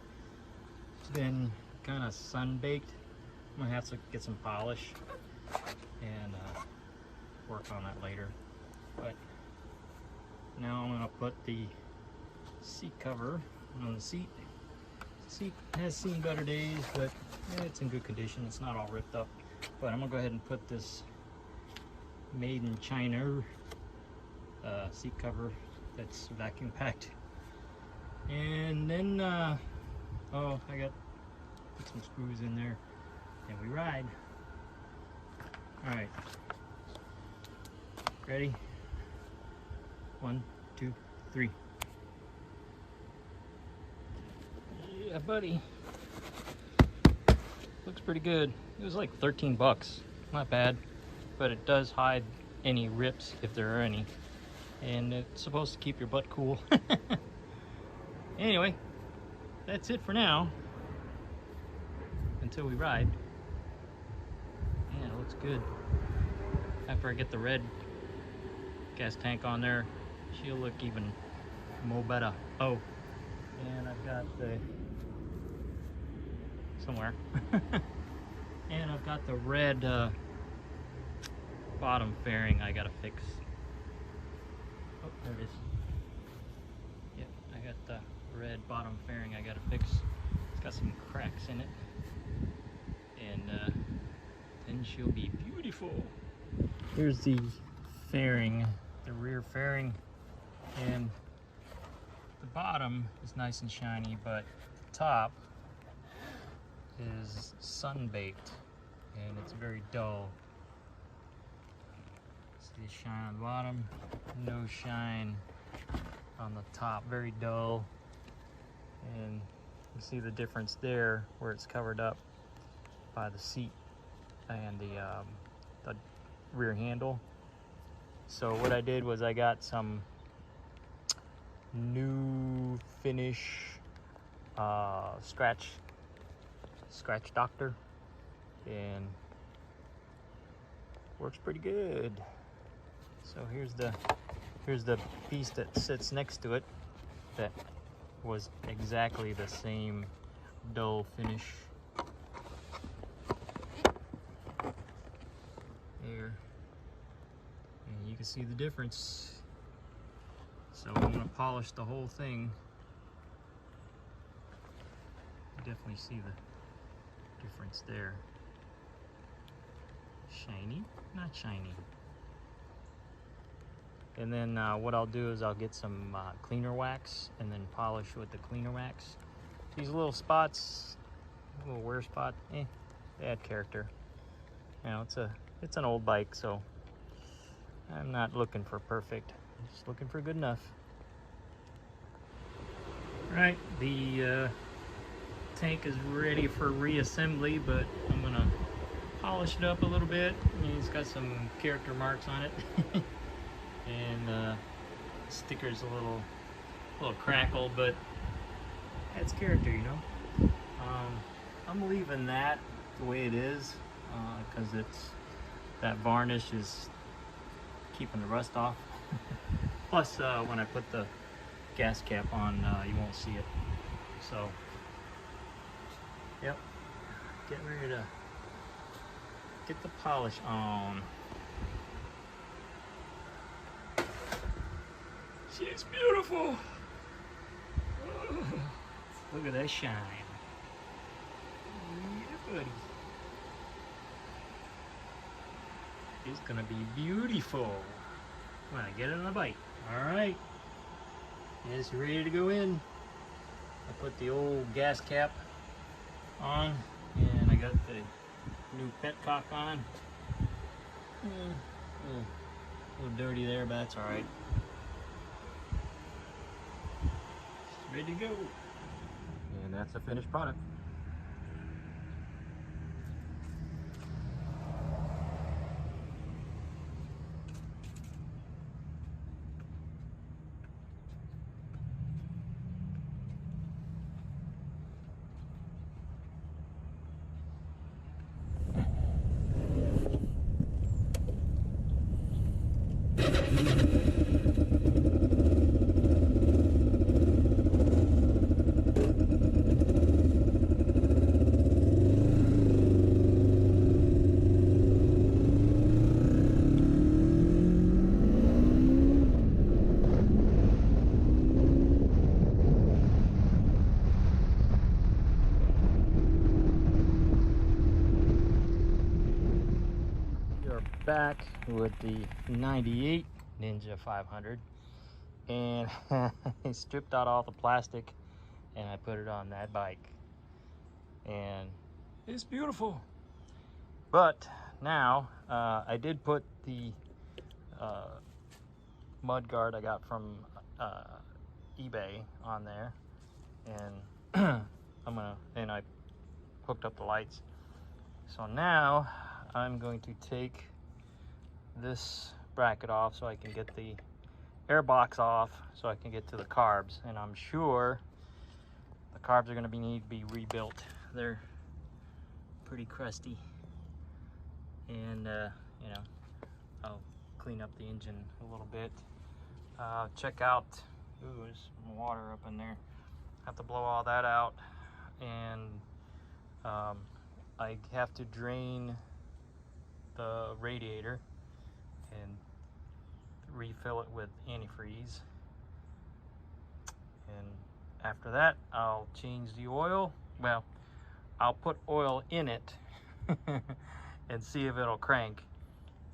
been kind of sun-baked, I'm gonna have to get some polish and work on that later. But now I'm gonna put the seat cover on the seat. The seat has seen better days, but it's in good condition. It's not all ripped up. But I'm gonna go ahead and put this made in China seat cover that's vacuum packed, and then oh, I got put some screws in there, and we ride. All right, ready? 1, 2, 3. Yeah, buddy, looks pretty good. It was like 13 bucks, not bad, but it does hide any rips if there are any, and it's supposed to keep your butt cool. Anyway, that's it for now until we ride. Yeah, it looks good. After I get the red gas tank on there, she'll look even more better. Oh, and I've got the somewhere and I've got the red bottom fairing I gotta fix. Oh, there it is. Yep, I got the red bottom fairing I gotta fix. It's got some cracks in it, and then she'll be beautiful. Here's the fairing, the rear fairing, and the bottom is nice and shiny, but the top is sun-baked and it's very dull. See the shine on the bottom, no shine on the top, very dull. And you see the difference there where it's covered up by the seat and the rear handle. So what I did was I got some new finish scratch doctor, and works pretty good. So here's the piece that sits next to it that was exactly the same dull finish. There. And you can see the difference. So I'm going to polish the whole thing. You definitely see the difference there. Shiny, not shiny. And then what I'll do is I'll get some cleaner wax and then polish with the cleaner wax. These little spots, little wear spot, they add character. You know, it's an old bike, so I'm not looking for perfect. I'm just looking for good enough. Right, the tank is ready for reassembly, but I'm gonna polish it up a little bit. It's got some character marks on it. And sticker's a little crackled, but that's character, you know. I'm leaving that the way it is because that varnish is keeping the rust off. Plus, when I put the gas cap on, you won't see it. So, yep, getting ready to get the polish on. She's beautiful. Oh, look at that shine. Yeah, buddy. It's gonna be beautiful when I get it on a bike. All right, it's ready to go in. I put the old gas cap on, and I got the new petcock on. A little dirty there, but that's all right. Ready to go. And that's the finished product. Back with the 98 Ninja 500, and I stripped out all the plastic and I put it on that bike, and it's beautiful. But now I did put the mud guard I got from eBay on there, and and I hooked up the lights. So now I'm going to take this bracket off so I can get the air box off so I can get to the carbs, and I'm sure the carbs are going to need to be rebuilt. They're pretty crusty, and you know, I'll clean up the engine a little bit. Check out, ooh, there's some water up in there. Have to blow all that out, and I have to drain the radiator and refill it with antifreeze, and after that I'll change the oil. Well, I'll put oil in it and see if it'll crank,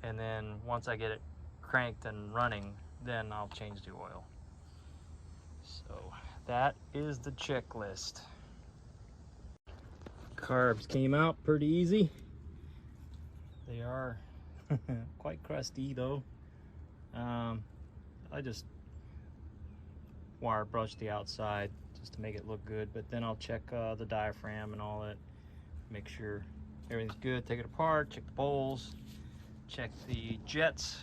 and then once I get it cranked and running, then I'll change the oil. So that is the checklist. Carbs came out pretty easy. They are quite crusty though. I just wire brush the outside just to make it look good, but then I'll check the diaphragm and all that, make sure everything's good, take it apart, check the bowls, check the jets,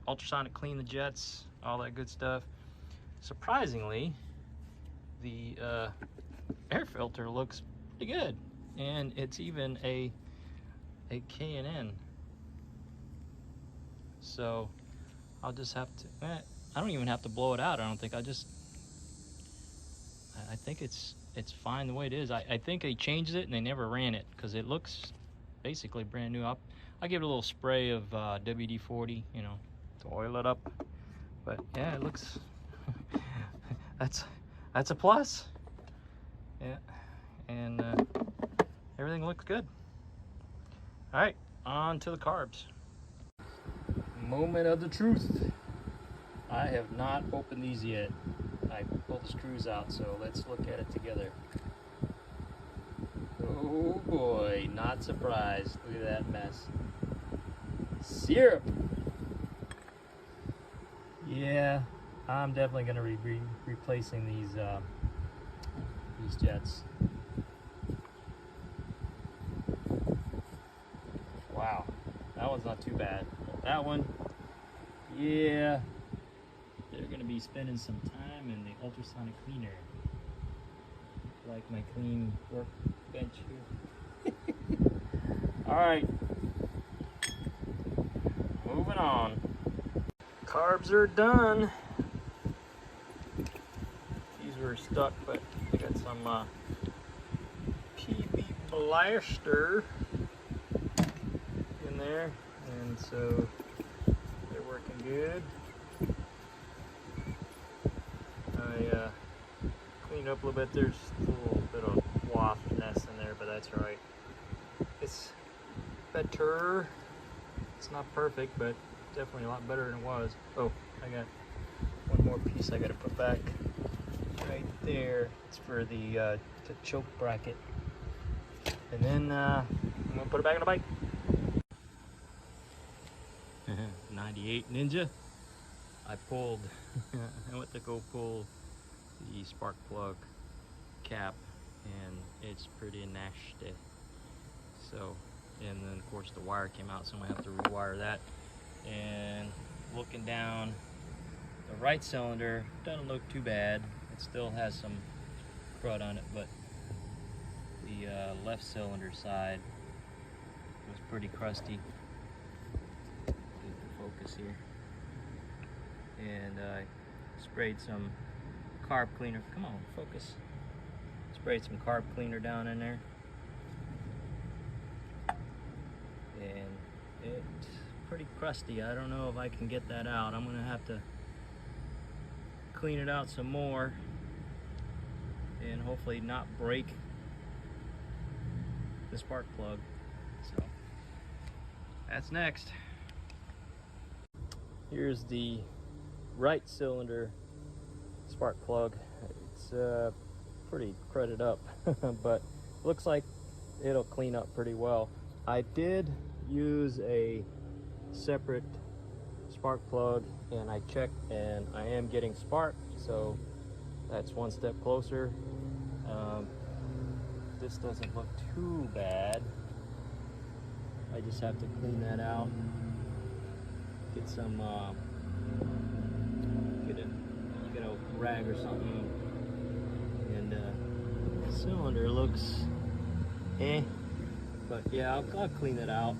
ultrasonic clean the jets, all that good stuff. Surprisingly, the air filter looks pretty good, and it's even a K&N. So I'll just have to, I don't even have to blow it out, I don't think. I just I think it's fine the way it is. I think they changed it and they never ran it because it looks basically brand new. I'll give it a little spray of WD-40, you know, to oil it up. But yeah, it looks that's a plus. Yeah, and everything looks good. All right, on to the carbs. Moment of the truth. I have not opened these yet. I pulled the screws out, so let's look at it together. Oh boy, not surprised. Look at that mess. Syrup! Yeah, I'm definitely going to be replacing these jets. Wow, that one's not too bad. That one, yeah, they're going to be spending some time in the ultrasonic cleaner. Like my clean workbench here. All right, moving on. Carbs are done. These were stuck, but I got some PB Blaster in there, and so they're working good. I cleaned up a little bit. There's a little bit of waftness in there, but that's all right. It's better. It's not perfect, but definitely a lot better than it was. Oh, I got one more piece I got to put back right there. It's for the choke bracket, and then I'm gonna put it back in the bike. 98 Ninja. I pulled. I went to go pull the spark plug cap, and it's pretty nasty. So, and then of course the wire came out, so I'm gonna have to rewire that. And looking down, the right cylinder doesn't look too bad. It still has some crud on it, but the left cylinder side was pretty crusty. Get the focus here. And I sprayed some carb cleaner. Come on, focus. Sprayed some carb cleaner down in there. And it's pretty crusty. I don't know if I can get that out. I'm gonna have to clean it out some more and hopefully not break the spark plug. So that's next. Here's the right cylinder spark plug. It's pretty crudded up, but looks like it'll clean up pretty well. I did use a separate spark plug and I checked, and I am getting spark, so that's one step closer. This doesn't look too bad. I just have to clean that out, get some get a rag or something, and the cylinder looks but yeah, I'll clean it out,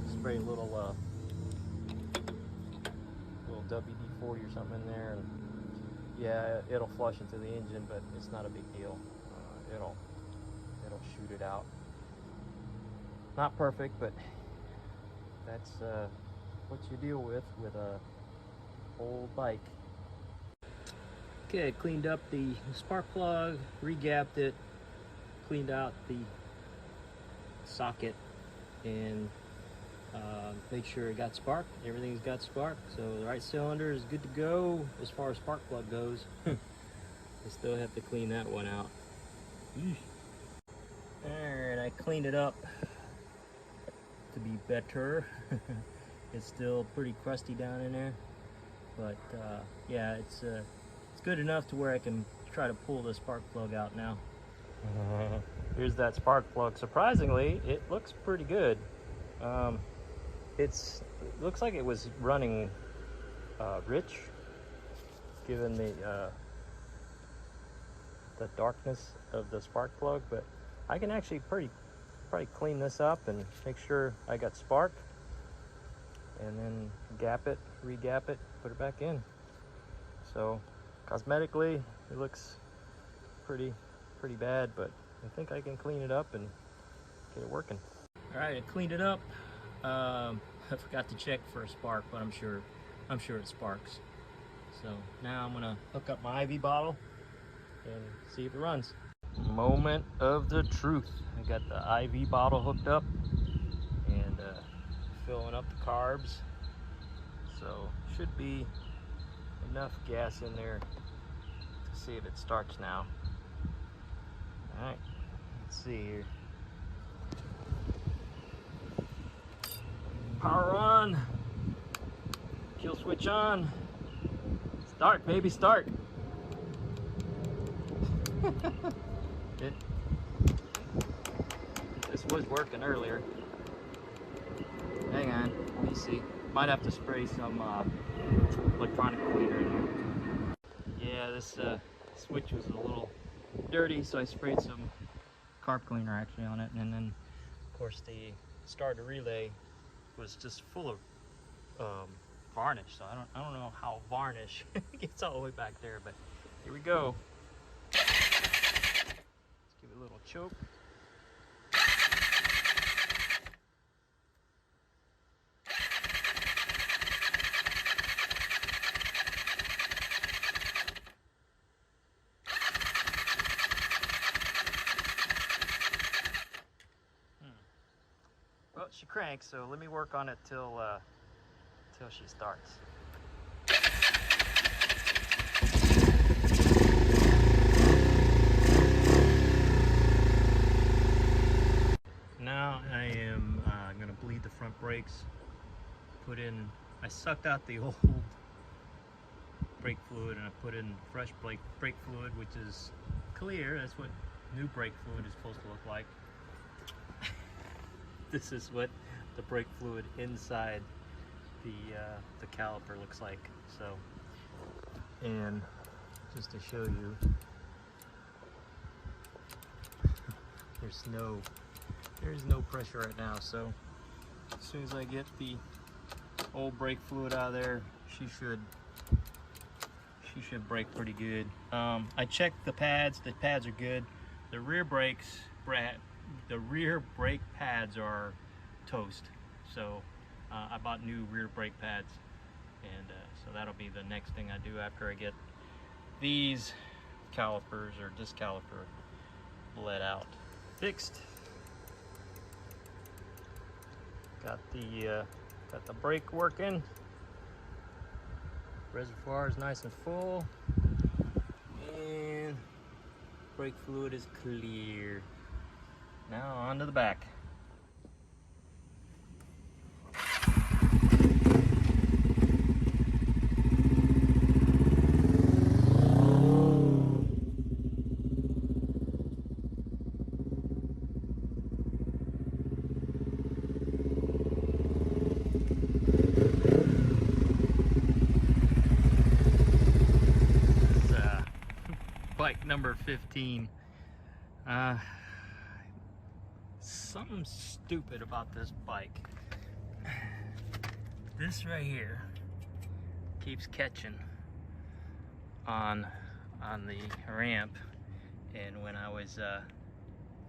spray a little WD-40 or something in there, and yeah, it'll flush into the engine, but it's not a big deal. It'll shoot it out. Not perfect, but that's what you deal with a old bike. Okay, I cleaned up the spark plug, re-gapped it, cleaned out the socket, and made sure it got spark. Everything's got spark, so the right cylinder is good to go as far as spark plug goes. I still have to clean that one out. Alright, I cleaned it up to be better. It's still pretty crusty down in there, but yeah, it's good enough to where I can try to pull the spark plug out now. Here's that spark plug. Surprisingly, it looks pretty good. It looks like it was running rich, given the darkness of the spark plug, but I can actually probably clean this up and make sure I got spark, and then gap it, re-gap it, put it back in. So cosmetically, it looks pretty bad, but I think I can clean it up and get it working. All right, I cleaned it up. I forgot to check for a spark, but I'm sure it sparks. So now I'm gonna hook up my IV bottle and see if it runs. Moment of the truth. I got the IV bottle hooked up and filling up the carbs. So should be enough gas in there to see if it starts now. All right, let's see here. Power on. Kill switch on. Start, baby, start. This was working earlier. Hang on, let me see. Might have to spray some electronic cleaner in here. Yeah, this switch was a little dirty, so I sprayed some carb cleaner actually on it, and then of course the starter relay was just full of varnish. So I don't know how varnish gets all the way back there, but here we go. Let's give it a little choke. Well, she cranks, so let me work on it till she starts. Now I am gonna bleed the front brakes. I sucked out the old brake fluid and I put in fresh brake fluid, which is clear. That's what new brake fluid is supposed to look like. This is what the brake fluid inside the caliper looks like. So, and just to show you, there's no pressure right now. So as soon as I get the old brake fluid out of there, she should brake pretty good. I checked the pads. The pads are good. The rear brake pads are toast. So I bought new rear brake pads, and so that'll be the next thing I do after I get these calipers or this caliper bled out fixed. Got the brake working. Reservoir is nice and full, and brake fluid is clear. Now on to the back. Bike number 15. Something stupid about this bike. This right here keeps catching on the ramp, and when I was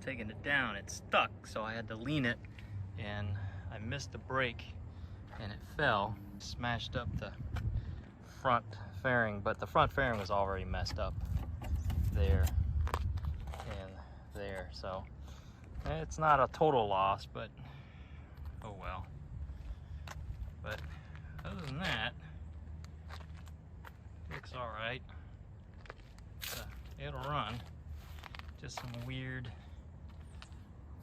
taking it down, it stuck, so I had to lean it, and I missed the brake and it fell, smashed up the front fairing, but the front fairing was already messed up there and there, so it's not a total loss, but oh well. But other than that, looks all right. It'll run. Just some weird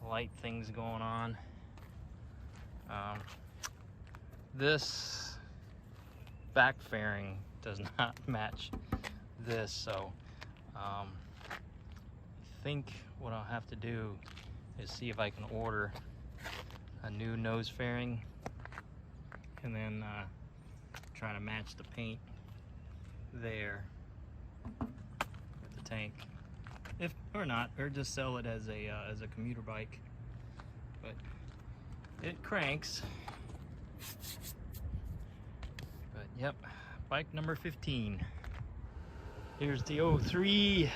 light things going on. This back fairing does not match this, so I think what I'll have to do is see if I can order a new nose fairing and then try to match the paint there with the tank, if or not, or just sell it as a commuter bike. But it cranks. But yep, bike number 15. Here's the 03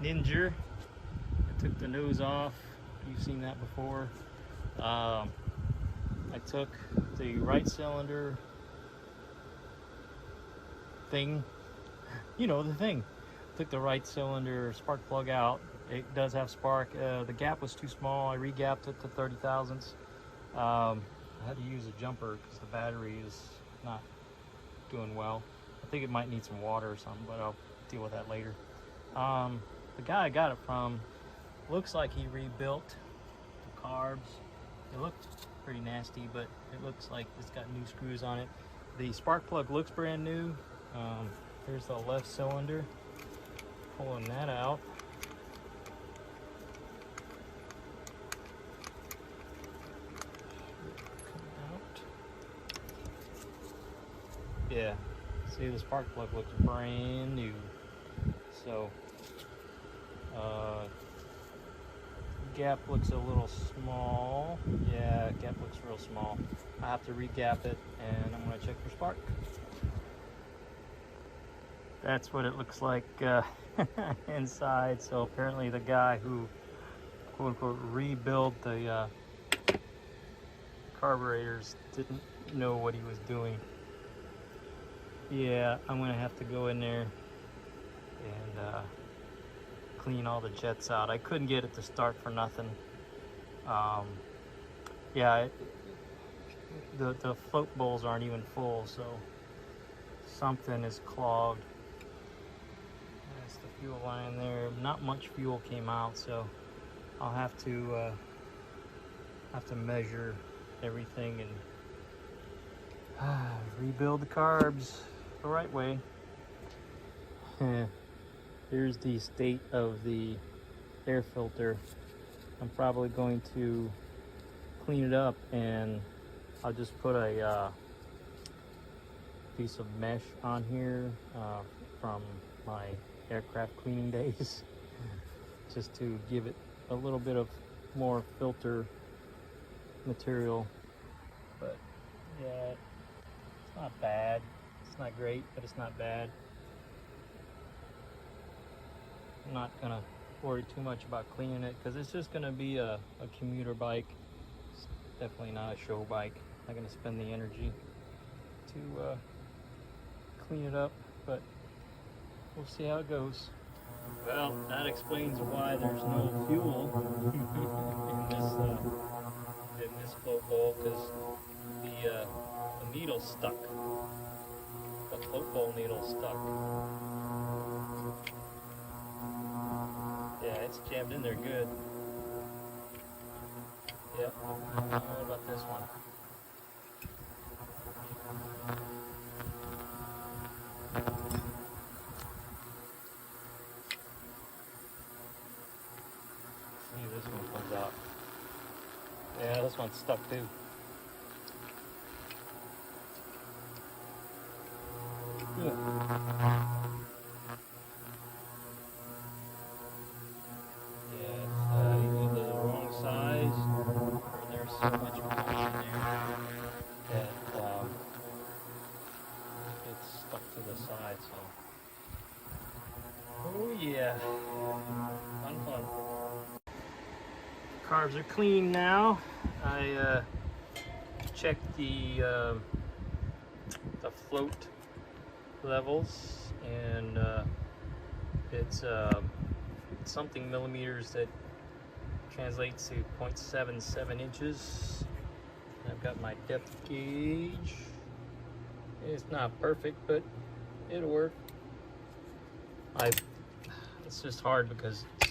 Ninja. I took the nose off. You've seen that before. I took the right cylinder thing, you know, the thing. Took the right cylinder spark plug out. It does have spark. The gap was too small. I re-gapped it to 30 thousandths. I had to use a jumper because the battery is not doing well. I think it might need some water or something, but I'll deal with that later. The guy I got it from looks like he rebuilt the carbs. It looked pretty nasty, but it looks like it's got new screws on it. The spark plug looks brand new. Here's the left cylinder. Pulling that out. Yeah, see, the spark plug looks brand new. So gap looks a little small. Yeah, gap looks real small. I have to re-gap it, and I'm gonna check for spark. That's what it looks like inside. So apparently the guy who quote unquote rebuilt the carburetors didn't know what he was doing. Yeah, I'm gonna have to go in there and clean all the jets out. I couldn't get it to start for nothing. Yeah, the float bowls aren't even full, so something is clogged. That's the fuel line there. Not much fuel came out, so I'll have to measure everything and rebuild the carbs the right way. Here's the state of the air filter. I'm probably going to clean it up, and I'll just put a piece of mesh on here from my aircraft cleaning days just to give it a little bit of more filter material. But yeah, it's not bad. It's not great, but it's not bad. I'm not gonna worry too much about cleaning it because it's just gonna be a commuter bike. It's definitely not a show bike. I'm not gonna spend the energy to clean it up, but we'll see how it goes. Well, that explains why there's no fuel in this float bowl, because the needle's stuck. The float bowl needle's stuck. Yeah, it's jammed in there good. Yep. What about this one? See, this one comes out. Yeah, this one's stuck too. Good. So much fluid in there that it's stuck to the side. So, oh yeah, fun. Carbs are clean now. I checked the float levels, and it's something millimeters that translates to 0.77 inches. I've got my depth gauge. It's not perfect, but it'll work. It's just hard because I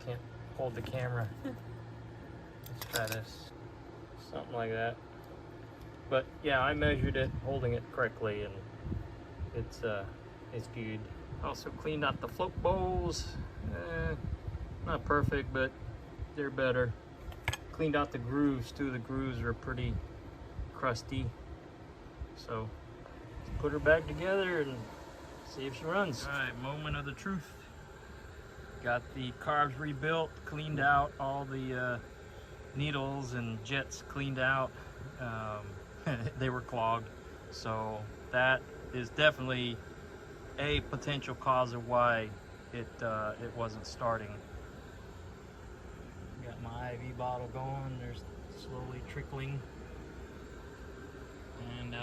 can't hold the camera. Let's try this. Something like that. But yeah, I measured it, holding it correctly, and it's good. Also cleaned out the float bowls. Not perfect, but they're better. Cleaned out the grooves too. The grooves are pretty crusty. So let's put her back together and see if she runs. All right, moment of the truth. Got the carbs rebuilt, cleaned out all the needles and jets cleaned out. They were clogged. So that is definitely a potential cause of why it wasn't starting. Got my IV bottle going. There's slowly trickling, and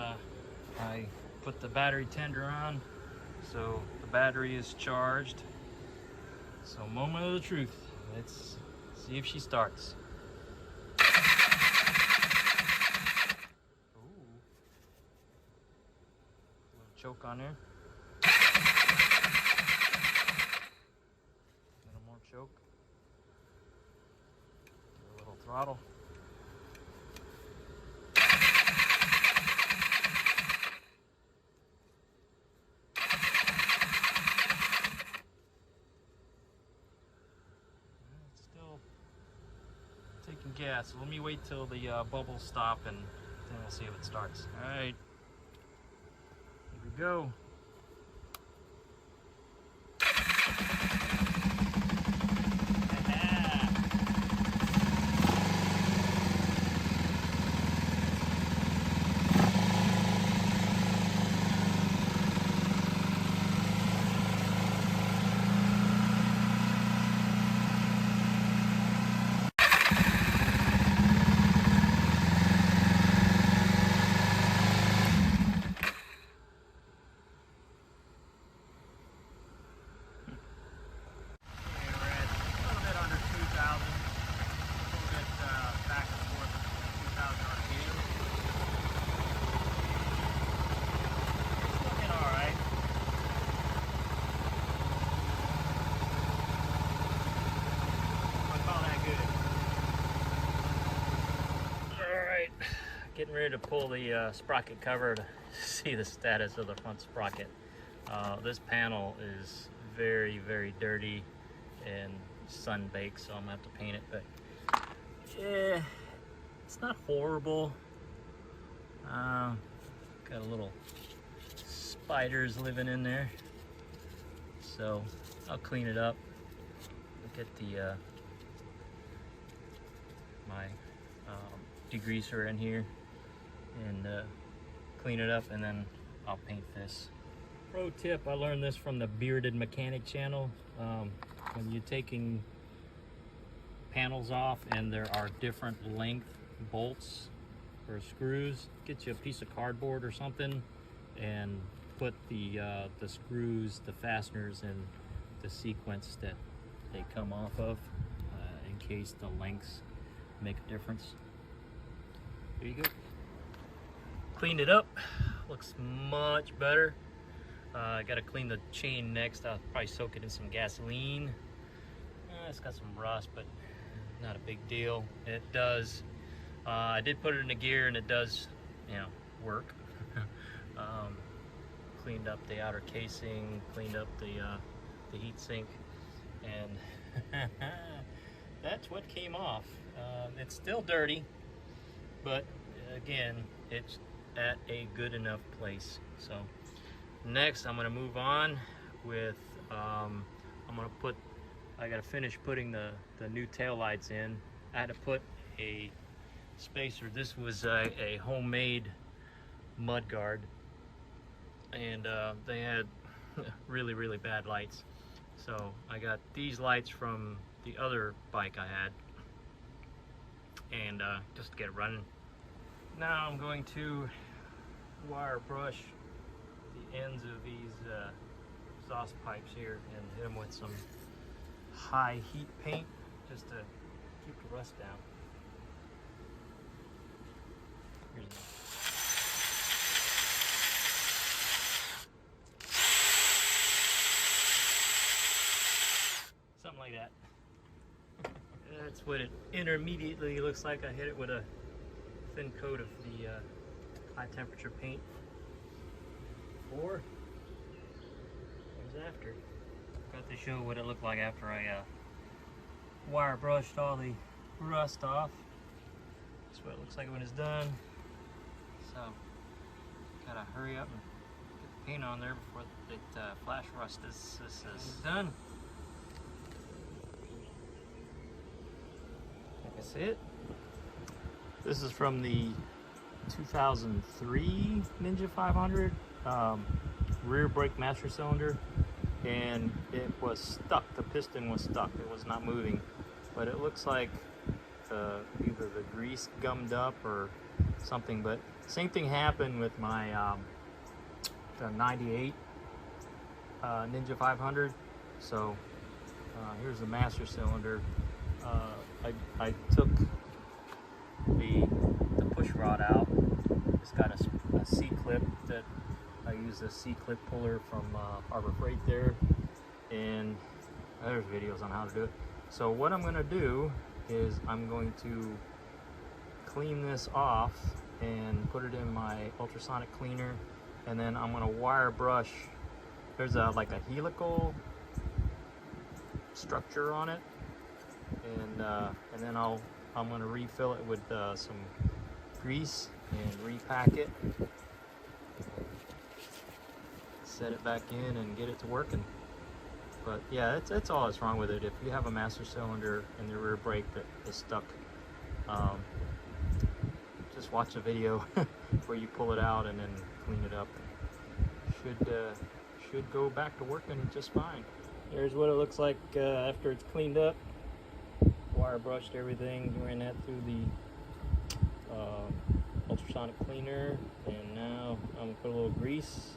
I put the battery tender on, so the battery is charged. So moment of the truth. Let's see if she starts. Ooh. A little choke on there. A little more choke. Give a little throttle. It's still taking gas. So let me wait till the bubbles stop, and then we'll see if it starts. All right. Here we go. Getting ready to pull the sprocket cover to see the status of the front sprocket. This panel is very, very dirty and sun-baked, so I'm gonna have to paint it, but yeah, it's not horrible. Got a little spiders living in there, so I'll clean it up. I'll get the my degreaser in here and clean it up, and then I'll paint this. Pro tip, I learned this from the Bearded Mechanic channel. When you're taking panels off and there are different length bolts or screws, get you a piece of cardboard or something and put the screws, the fasteners in the sequence that they come off of, in case the lengths make a difference. There you go. Cleaned it up, looks much better. I gotta clean the chain next. I'll probably soak it in some gasoline. It's got some rust, but not a big deal. It does, I did put it in a gear and it does, you know, work. Cleaned up the outer casing, cleaned up the heat sink, and that's what came off. It's still dirty, but again, it's at a good enough place. So next I'm gonna move on with I gotta finish putting the new tail lights in. I had to put a spacer. This was a homemade mud guard, and they had really bad lights, so I got these lights from the other bike I had, and just to get it running. Now I'm going to wire brush the ends of these exhaust pipes here and hit them with some high heat paint just to keep the rust down. Something like that. That's what it intermediately looks like. I hit it with a thin coat of the high temperature paint. Or after. Got to show what it looked like after I wire brushed all the rust off. That's what it looks like when it's done. So gotta hurry up and get the paint on there before it flash rust. This is done. That's it. This is from the 2003 Ninja 500 rear brake master cylinder. and it was stuck. The piston was stuck. It was not moving, but it looks like either the grease gummed up or something. But same thing happened with my the 98 Ninja 500. So here's the master cylinder. I took the push rod out. It's got a C-clip that I use, a C-clip puller from Harbor Freight there, and there's videos on how to do it. So what I'm going to do is I'm going to clean this off and put it in my ultrasonic cleaner, and then I'm going to wire brush. There's like a helical structure on it, and then I'm going to refill it with some grease and repack it, set it back in, and get it to working. But yeah, that's all that's wrong with it. If you have a master cylinder in the rear brake that is stuck, just watch a video where you pull it out and then clean it up. Should go back to working just fine. There's what it looks like after it's cleaned up. Wire brushed everything, ran that through the ultrasonic cleaner, and now I'm gonna put a little grease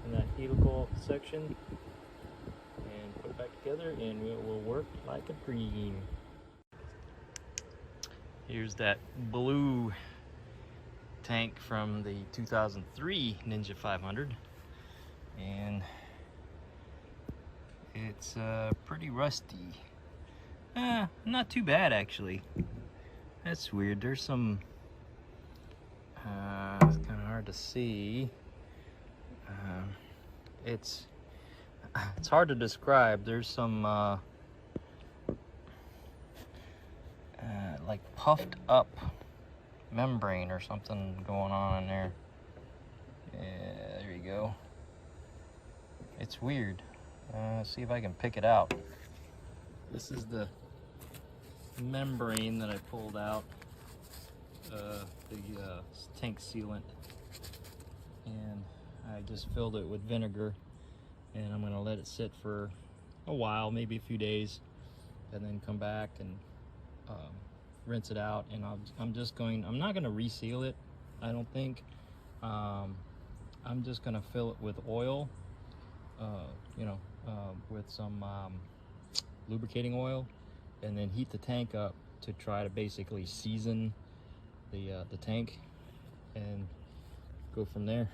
in that helical section and put it back together, and it will work like a dream. Here's that blue tank from the 2003 Ninja 500, and it's pretty rusty. Not too bad actually. That's weird. There's some it's kind of hard to see. It's hard to describe. There's some like puffed up membrane or something going on in there. Yeah, there you go. It's weird. See if I can pick it out. This is the membrane that I pulled out, the tank sealant, and I just filled it with vinegar, and I'm gonna let it sit for a while, maybe a few days, and then come back and rinse it out. And I'm not gonna reseal it, I don't think. I'm just gonna fill it with oil, with some lubricating oil, and then heat the tank up to try to basically season the tank and go from there.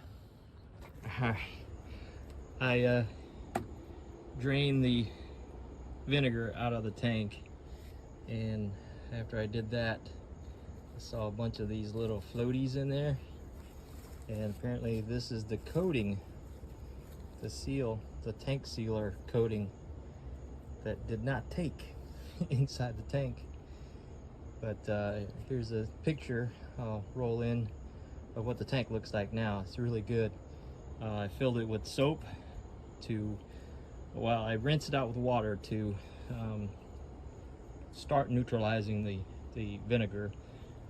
I drained the vinegar out of the tank, and after I did that, I saw a bunch of these little floaties in there, and apparently this is the coating, the tank sealer coating that did not take inside the tank. But here's a picture I'll roll in of what the tank looks like now. It's really good. I filled it with soap I rinsed it out with water to start neutralizing the vinegar,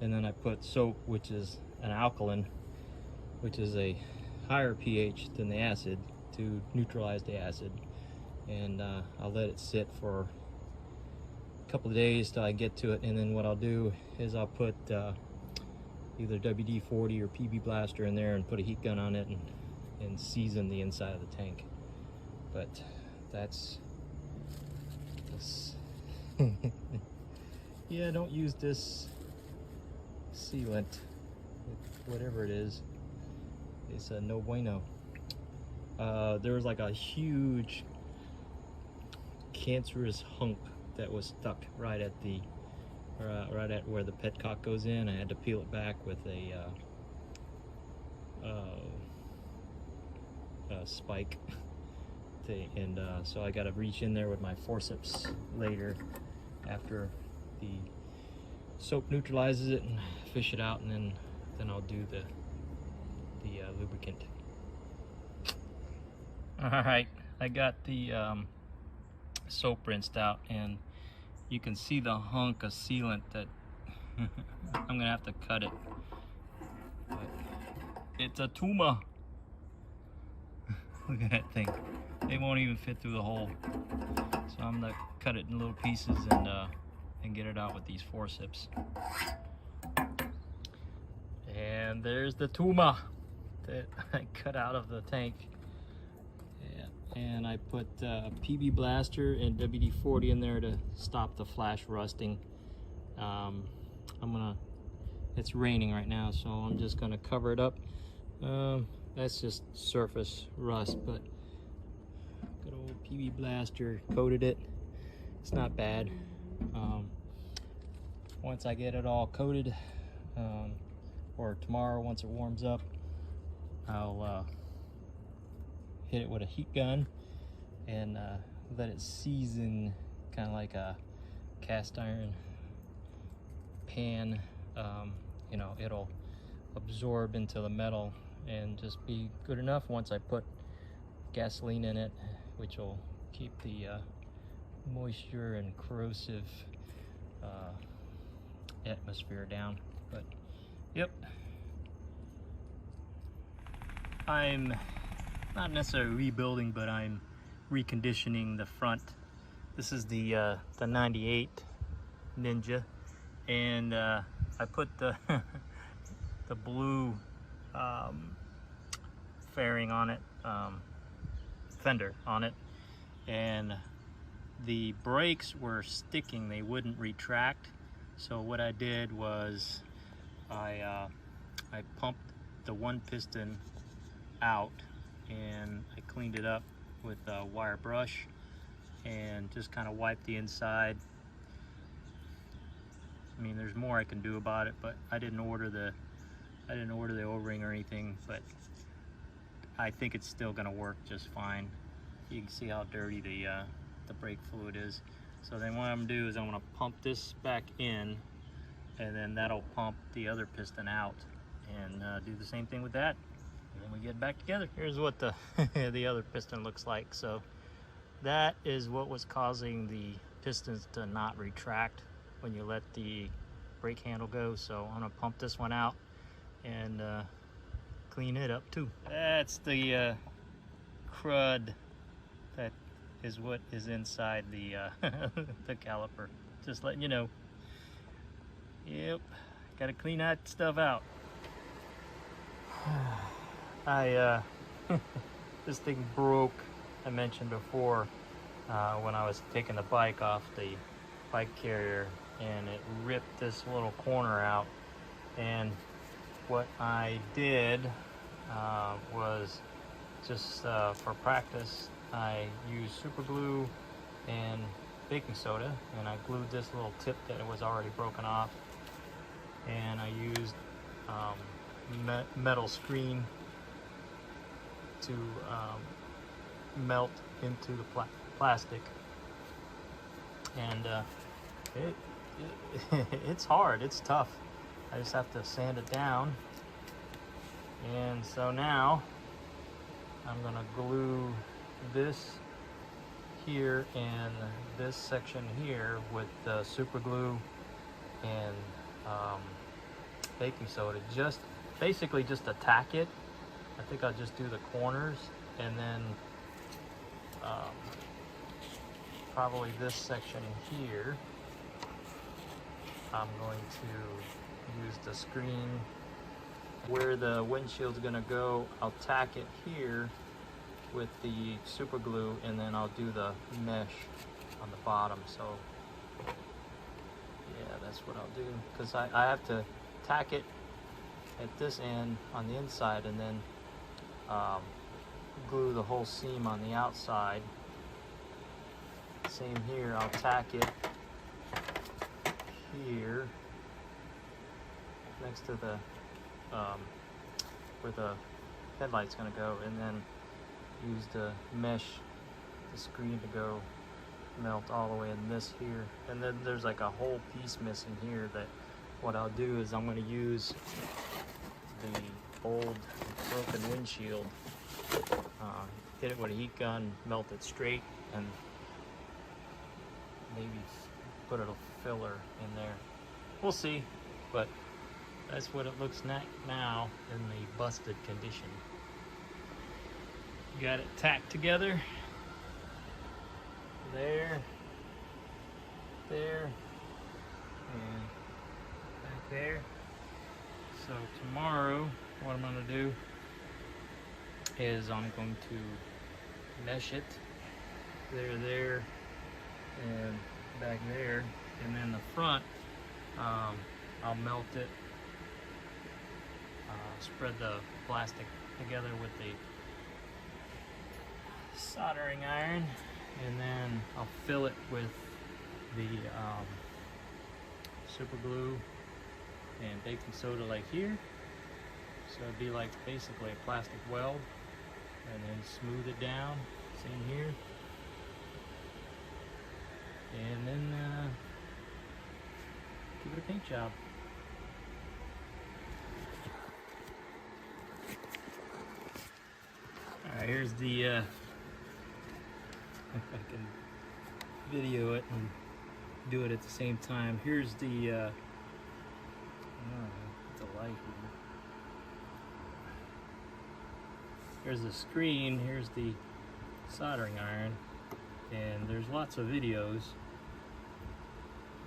and then I put soap, which is an alkaline, which is a higher pH than the acid, to neutralize the acid. And I'll let it sit for a couple of days till I get to it, and then what I'll do is I'll put either WD-40 or PB Blaster in there and put a heat gun on it and season the inside of the tank. But that's this. Yeah, don't use this sealant, whatever it is. It's a no bueno. There was like a huge cancerous hunk that was stuck right at where the petcock goes in. I had to peel it back with a spike, and so I got to reach in there with my forceps later after the soap neutralizes it and fish it out, and then I'll do the lubricant. All right, I got the soap rinsed out, and you can see the hunk of sealant that I'm gonna have to cut it. But it's a tumor. Look at that thing. It won't even fit through the hole. So I'm gonna cut it in little pieces and get it out with these forceps. And there's the tuma that I cut out of the tank. Yeah, and I put PB Blaster and WD-40 in there to stop the flash rusting. It's raining right now, so I'm just gonna cover it up. That's just surface rust, but good old PB Blaster coated it. It's not bad. Once I get it all coated, or tomorrow once it warms up, I'll hit it with a heat gun and let it season, kind of like a cast iron pan. You know, it'll absorb into the metal and just be good enough. Once I put gasoline in it, which will keep the moisture and corrosive atmosphere down. But yep, I'm not necessarily rebuilding, but I'm reconditioning the front. This is the 98 Ninja, and I put the the blue fairing on it, fender on it, and the brakes were sticking, they wouldn't retract. So what I did was I pumped the one piston out and I cleaned it up with a wire brush and just kind of wiped the inside. I mean, there's more I can do about it, but I didn't order the O-ring or anything, but I think it's still gonna work just fine. You can see how dirty the brake fluid is. So then what I'm gonna do is I'm gonna pump this back in, and then that'll pump the other piston out, and do the same thing with that. And then we get back together. Here's what the the other piston looks like. So that is what was causing the pistons to not retract when you let the brake handle go. So I'm gonna pump this one out and clean it up too. That's the crud that is what is inside the the caliper. Just letting you know. Yep, gotta clean that stuff out. This thing broke, I mentioned before, when I was taking the bike off the bike carrier, and it ripped this little corner out. And what I did was just for practice, I used super glue and baking soda, and I glued this little tip that it was already broken off, and I used metal screen to melt into the plastic. And it's hard, it's tough. I just have to sand it down. And so now I'm gonna glue this here and this section here with super glue and baking soda. Just basically just to tack it. I think I'll just do the corners, and then probably this section here I'm going to use the screen. Where the windshield's gonna go, I'll tack it here with the super glue, and then I'll do the mesh on the bottom. So yeah, that's what I'll do, because I have to tack it at this end on the inside, and then glue the whole seam on the outside. Same here, I'll tack it here next to the where the headlight's gonna go, and then use the mesh, the screen, to go melt all the way in this here. And then there's like a whole piece missing here that what I'll do is I'm going to use the old broken windshield, hit it with a heat gun, melt it straight, and maybe put a filler in there. We'll see, but that's what it looks like now in the busted condition. Got it tacked together. There, there, and back there. So tomorrow, what I'm gonna do is I'm going to mesh it there, and back there, and then the front, I'll melt it, spread the plastic together with the soldering iron, and then I'll fill it with the super glue and baking soda like here. So it'd be like basically a plastic weld, and then smooth it down, same here. And then give it a paint job. Alright, here's the, if I can video it and do it at the same time. Here's the, it's a light here. Here's the screen, here's the soldering iron, and there's lots of videos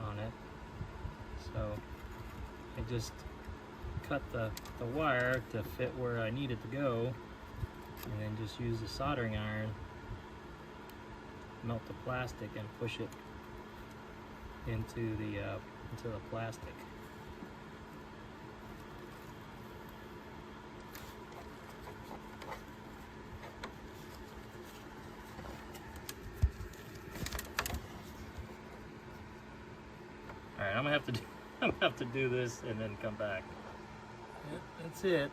on it. So I just cut the wire to fit where I need it to go, and then just use the soldering iron, melt the plastic, and push it into the plastic. All right, I'm gonna have to do this and then come back. Yep, that's it.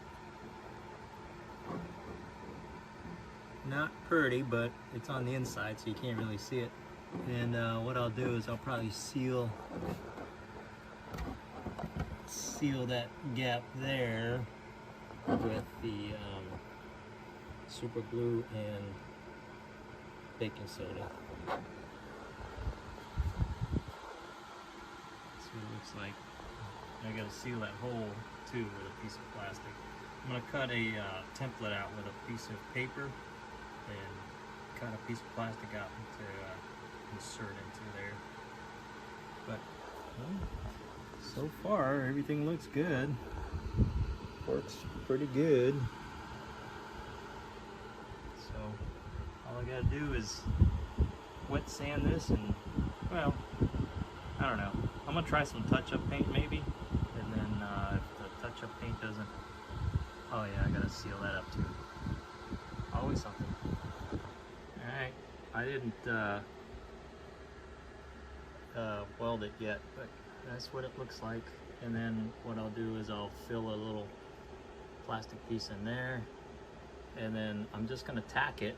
Not pretty, but it's on the inside, so you can't really see it. And what I'll do is I'll probably seal that gap there with the super glue and baking soda. That's what it looks like. I gotta seal that hole too with a piece of plastic. I'm gonna cut a template out with a piece of paper and cut a piece of plastic out to insert into there. But so far everything looks good. Works pretty good. So all I gotta do is wet sand this, and well, I don't know. I'm gonna try some touch-up paint maybe, and then if the touch-up paint doesn't, oh yeah, I gotta seal that up too. Always something. Alright, I didn't weld it yet, but that's what it looks like. And then what I'll do is I'll fill a little plastic piece in there, and then I'm just gonna tack it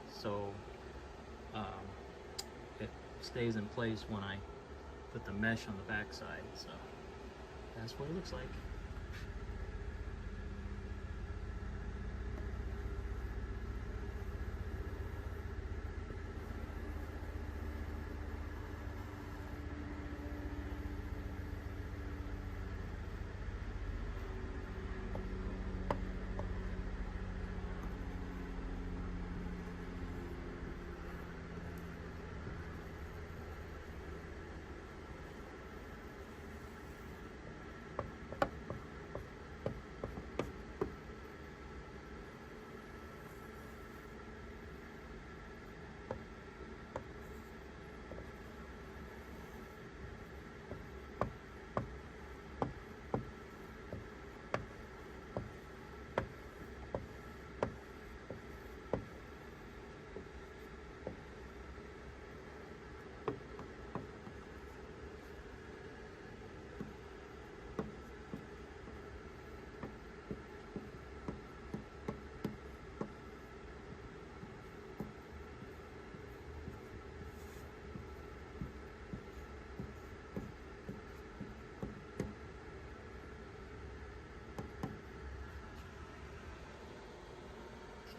so it stays in place when I put the mesh on the back side. So that's what it looks like.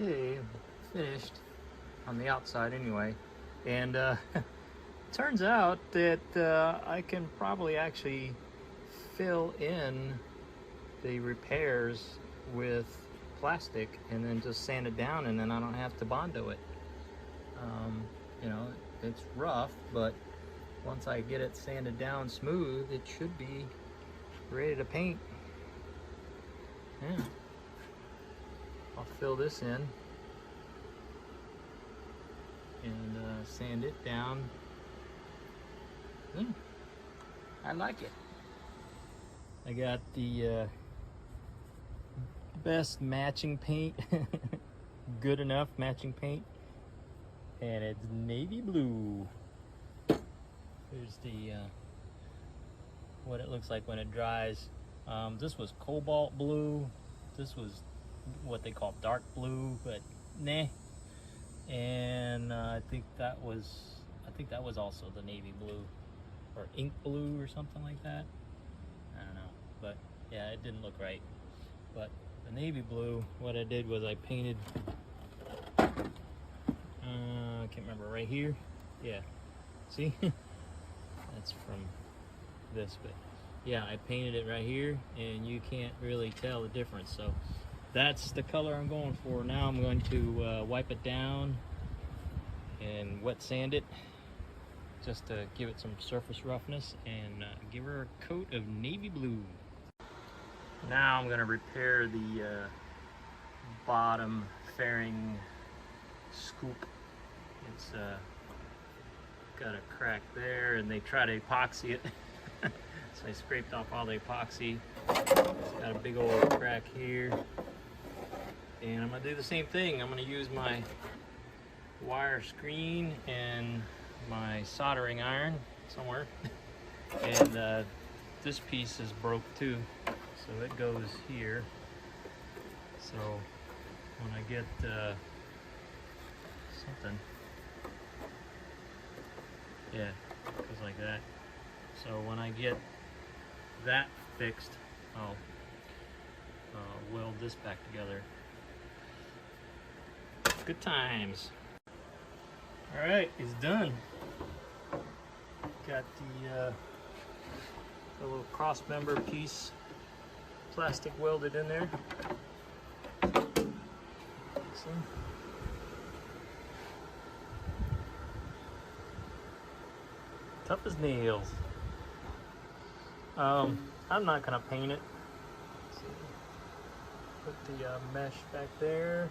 Okay, finished on the outside anyway, and turns out that I can probably actually fill in the repairs with plastic and then just sand it down, and then I don't have to Bondo it. You know, it's rough, but once I get it sanded down smooth, it should be ready to paint. Yeah. I'll fill this in and sand it down. Yeah. I like it. I got the best matching paint, good enough matching paint, and it's navy blue. Here's the what it looks like when it dries. This was cobalt blue. This was what they call dark blue, but nah. And I think that was also the navy blue or ink blue or something like that. I don't know, but yeah, it didn't look right. But the navy blue, what I did was I painted, I can't remember, right here. Yeah, see? That's from this, but yeah, I painted it right here, and you can't really tell the difference. So that's the color I'm going for. Now I'm going to wipe it down and wet sand it just to give it some surface roughness and give her a coat of navy blue. Now I'm going to repair the bottom fairing scoop. It's got a crack there, and they try to epoxy it. So I scraped off all the epoxy. It's got a big old crack here. And I'm going to do the same thing. I'm going to use my wire screen and my soldering iron somewhere. And this piece is broke too, so it goes here. So when I get something, yeah, it goes like that. So when I get that fixed, I'll weld this back together. Good times. All right, it's done. Got the little cross member piece plastic welded in there. See? Tough as nails. I'm not gonna paint it. Let's see. Put the mesh back there.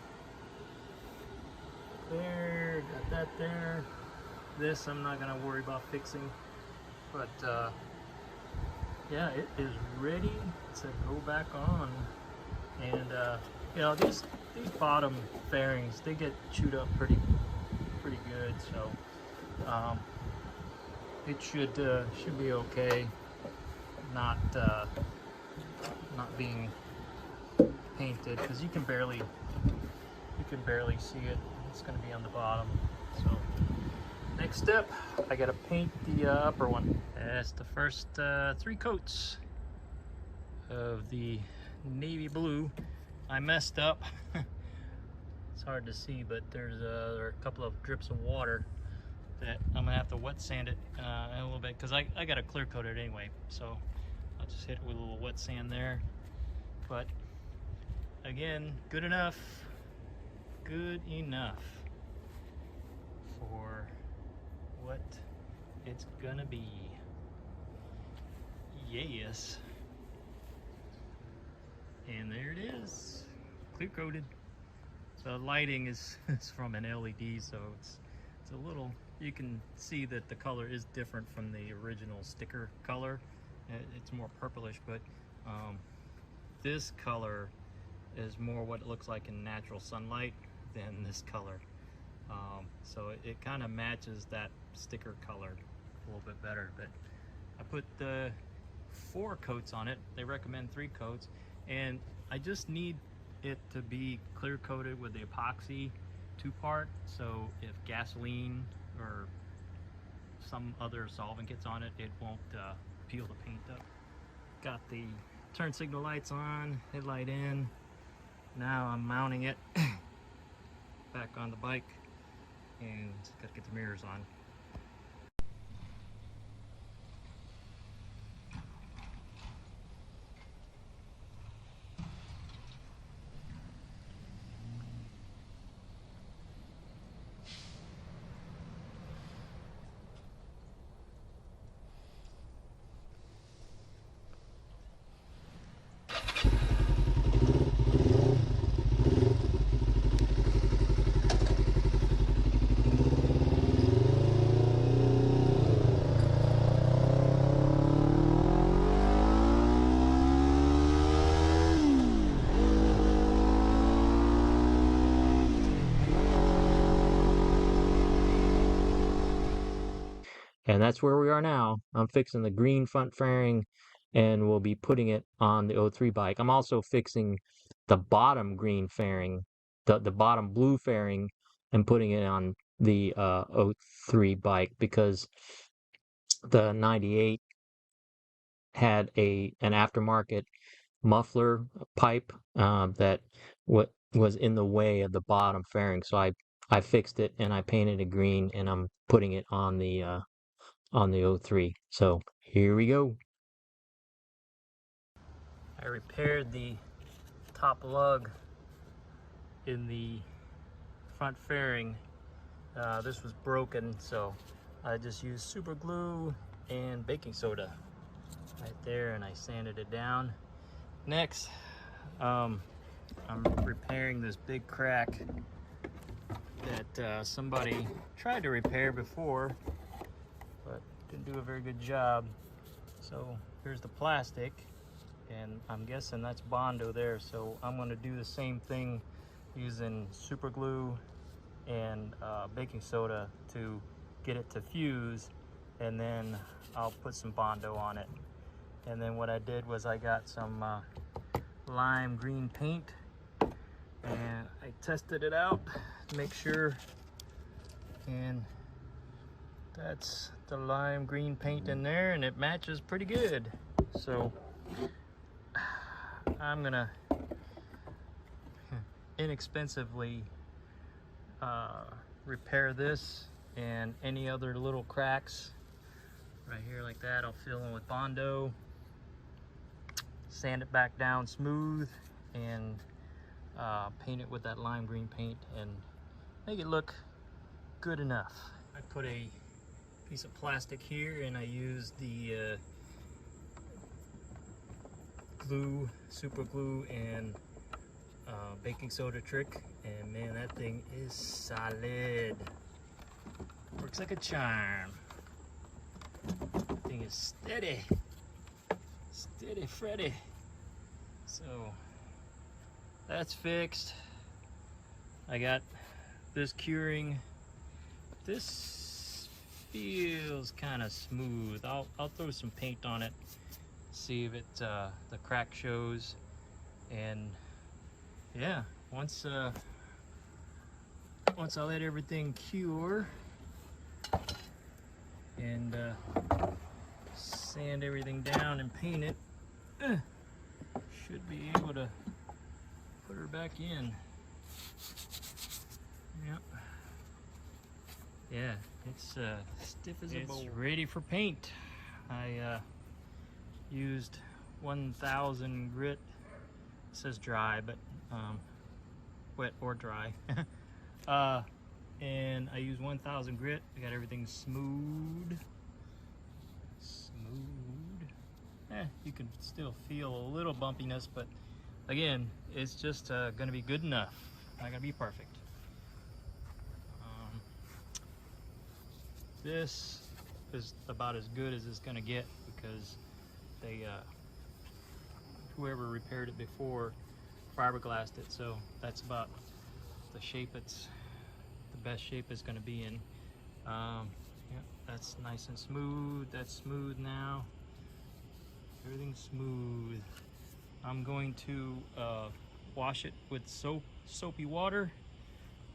There, got that there. This I'm not gonna worry about fixing, but yeah, it is ready to go back on. And you know, these bottom fairings, they get chewed up pretty good, so it should be okay. Not being painted, because you can barely see it. It's going to be on the bottom. So next step, I got to paint the upper one. That's the first 3 coats of the navy blue. I messed up. It's hard to see, but there are a couple of drips of water that I'm gonna have to wet sand it a little bit, because I got to clear coat it anyway. So I'll just hit it with a little wet sand there. But again, good enough for what it's gonna be. Yes. And there it is, clear coated. So the lighting is from an LED, so it's a little, you can see that the color is different from the original sticker color. It's more purplish, but this color is more what it looks like in natural sunlight than this color. So it kind of matches that sticker color a little bit better. But I put 4 coats on it. They recommend 3 coats, and I just need it to be clear coated with the epoxy 2-part, so if gasoline or some other solvent gets on it, it won't peel the paint up. Got the turn signal lights on, headlight in. Now I'm mounting it back on the bike, and got to get the mirrors on. And that's where we are now. I'm fixing the green front fairing and we'll be putting it on the O3 bike. I'm also fixing the bottom green fairing, the bottom blue fairing, and putting it on the O3 bike because the 98 had an aftermarket muffler pipe that was in the way of the bottom fairing. So I fixed it and I painted it green and I'm putting it on the O3. So here we go. I repaired the top lug in the front fairing. This was broken, so I just used super glue and baking soda right there, and I sanded it down. Next, I'm repairing this big crack that somebody tried to repair before, but didn't do a very good job. So here's the plastic, and I'm guessing that's Bondo there. So I'm going to do the same thing using super glue and baking soda to get it to fuse, and then I'll put some Bondo on it. And then what I did was I got some lime green paint and I tested it out to make sure, and that's the lime green paint in there and it matches pretty good. So I'm gonna inexpensively repair this and any other little cracks right here like that. I'll fill in with Bondo, sand it back down smooth, and paint it with that lime green paint and make it look good enough. I put a piece of plastic here and I used the glue, super glue, and baking soda trick, and man, that thing is solid. Works like a charm. That thing is steady. Steady Freddy. So that's fixed. I got this curing. This feels kind of smooth. I'll throw some paint on it, see if it the crack shows, and yeah, once I let everything cure and sand everything down and paint it, should be able to put her back in. Yep. Yeah, it's stiff as a bowl. It's ready for paint. I used 1000 grit. It says dry, but wet or dry. And I used 1000 grit. I got everything smooth. You can still feel a little bumpiness, but again, it's just gonna be good enough. Not gonna be perfect. This is about as good as it's gonna get because they whoever repaired it before fiberglassed it, so that's about the shape it's the best shape it's gonna be in. Yeah, that's nice and smooth. That's smooth now. Everything's smooth. I'm going to wash it with soapy water,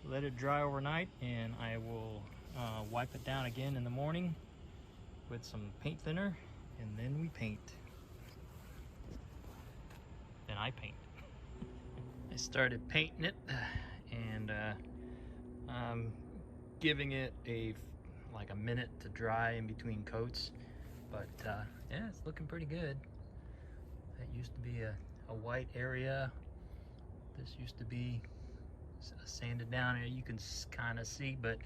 let it dry overnight, and I will wipe it down again in the morning with some paint thinner, and then we paint. Then I paint. I started painting it, and I'm giving it like a minute to dry in between coats, but yeah, it's looking pretty good. That used to be a white area. This used to be a sanded down area. You can kind of see, but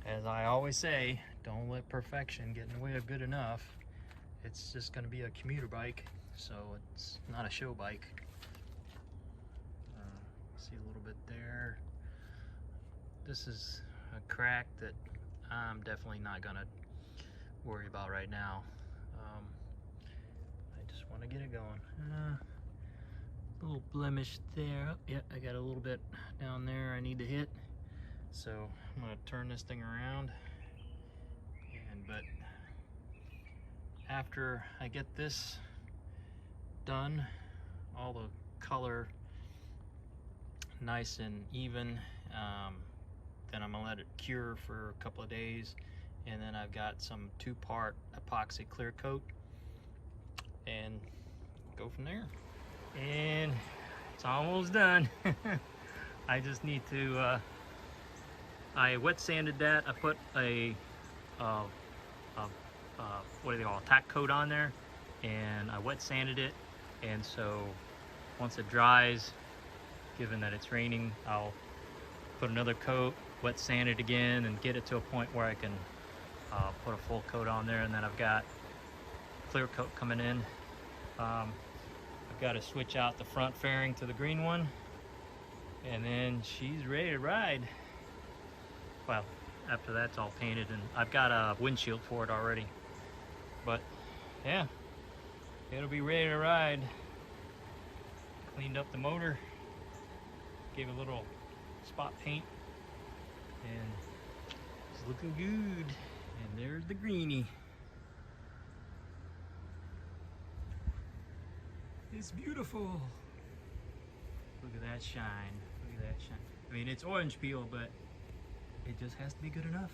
as I always say, don't let perfection get in the way of good enough. It's just going to be a commuter bike, so it's not a show bike. See a little bit there. This is a crack that I'm definitely not gonna worry about right now. I just want to get it going. Little blemish there. Oh, yeah, I got a little bit down there I need to hit. So I'm gonna turn this thing around. But after I get this done, all the color nice and even, then I'm gonna let it cure for a couple of days, and then I've got some 2-part epoxy clear coat and go from there. And it's almost done. I just need to I wet sanded that. I put a what do they call it, tack coat on there, and I wet sanded it, and so once it dries, given that it's raining, I'll put another coat, wet sand it again, and get it to a point where I can put a full coat on there. And then I've got clear coat coming in. I've got to switch out the front fairing to the green one, and then she's ready to ride. Well, after that's all painted, and I've got a windshield for it already. But yeah, it'll be ready to ride. Cleaned up the motor, gave it a little spot paint, and it's looking good. And there's the greenie. It's beautiful. Look at that shine. Look at that shine. I mean, it's orange peel, but it just has to be good enough.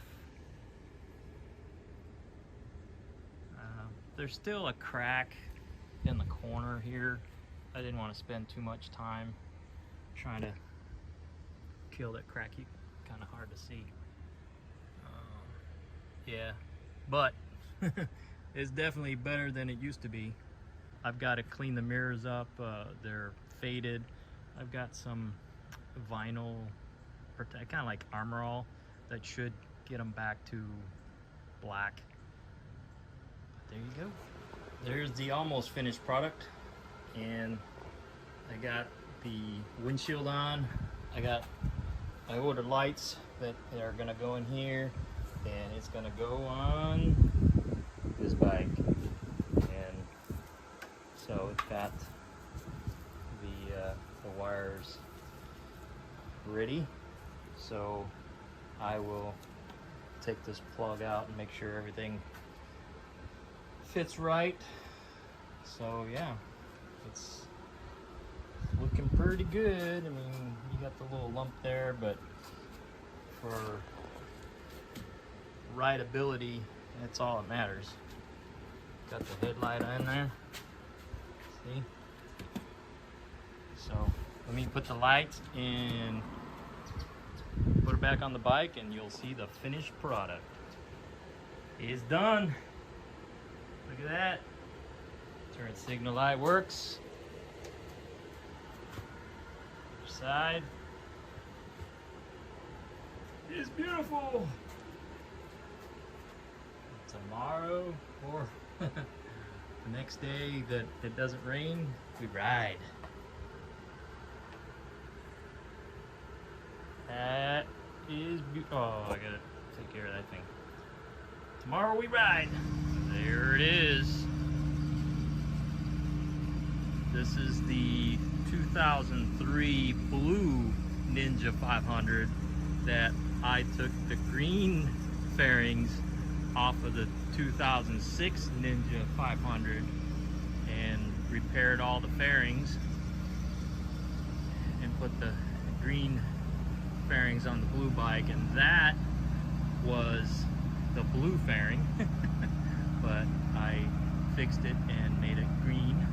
There's still a crack in the corner here. I didn't want to spend too much time trying to kill that crack. Kind of hard to see. Yeah, but it's definitely better than it used to be. I've got to clean the mirrors up. They're faded. I've got some vinyl, kind of like Armor All, that should get them back to black. There you go. There's the almost finished product, and I got the windshield on. I ordered lights that are gonna go in here, and it's gonna go on this bike. And so it's got the wires ready. So I will take this plug out and make sure everything fits right. So yeah, it's looking pretty good. I mean, you got the little lump there, but for rideability, that's all that matters. Got the headlight in there. See? So let me put the lights and put it back on the bike, and you'll see the finished product. It's done. Look at that. Turn signal light works. Other side. It's beautiful. Tomorrow, or the next day that it doesn't rain, we ride. That is beautiful. Oh, I gotta take care of that thing. Tomorrow we ride. There it is. This is the 2003 blue Ninja 500 that I took the green fairings off of the 2006 Ninja 500 and repaired all the fairings and put the green fairings on the blue bike, and that was the blue fairing but I fixed it and made it green.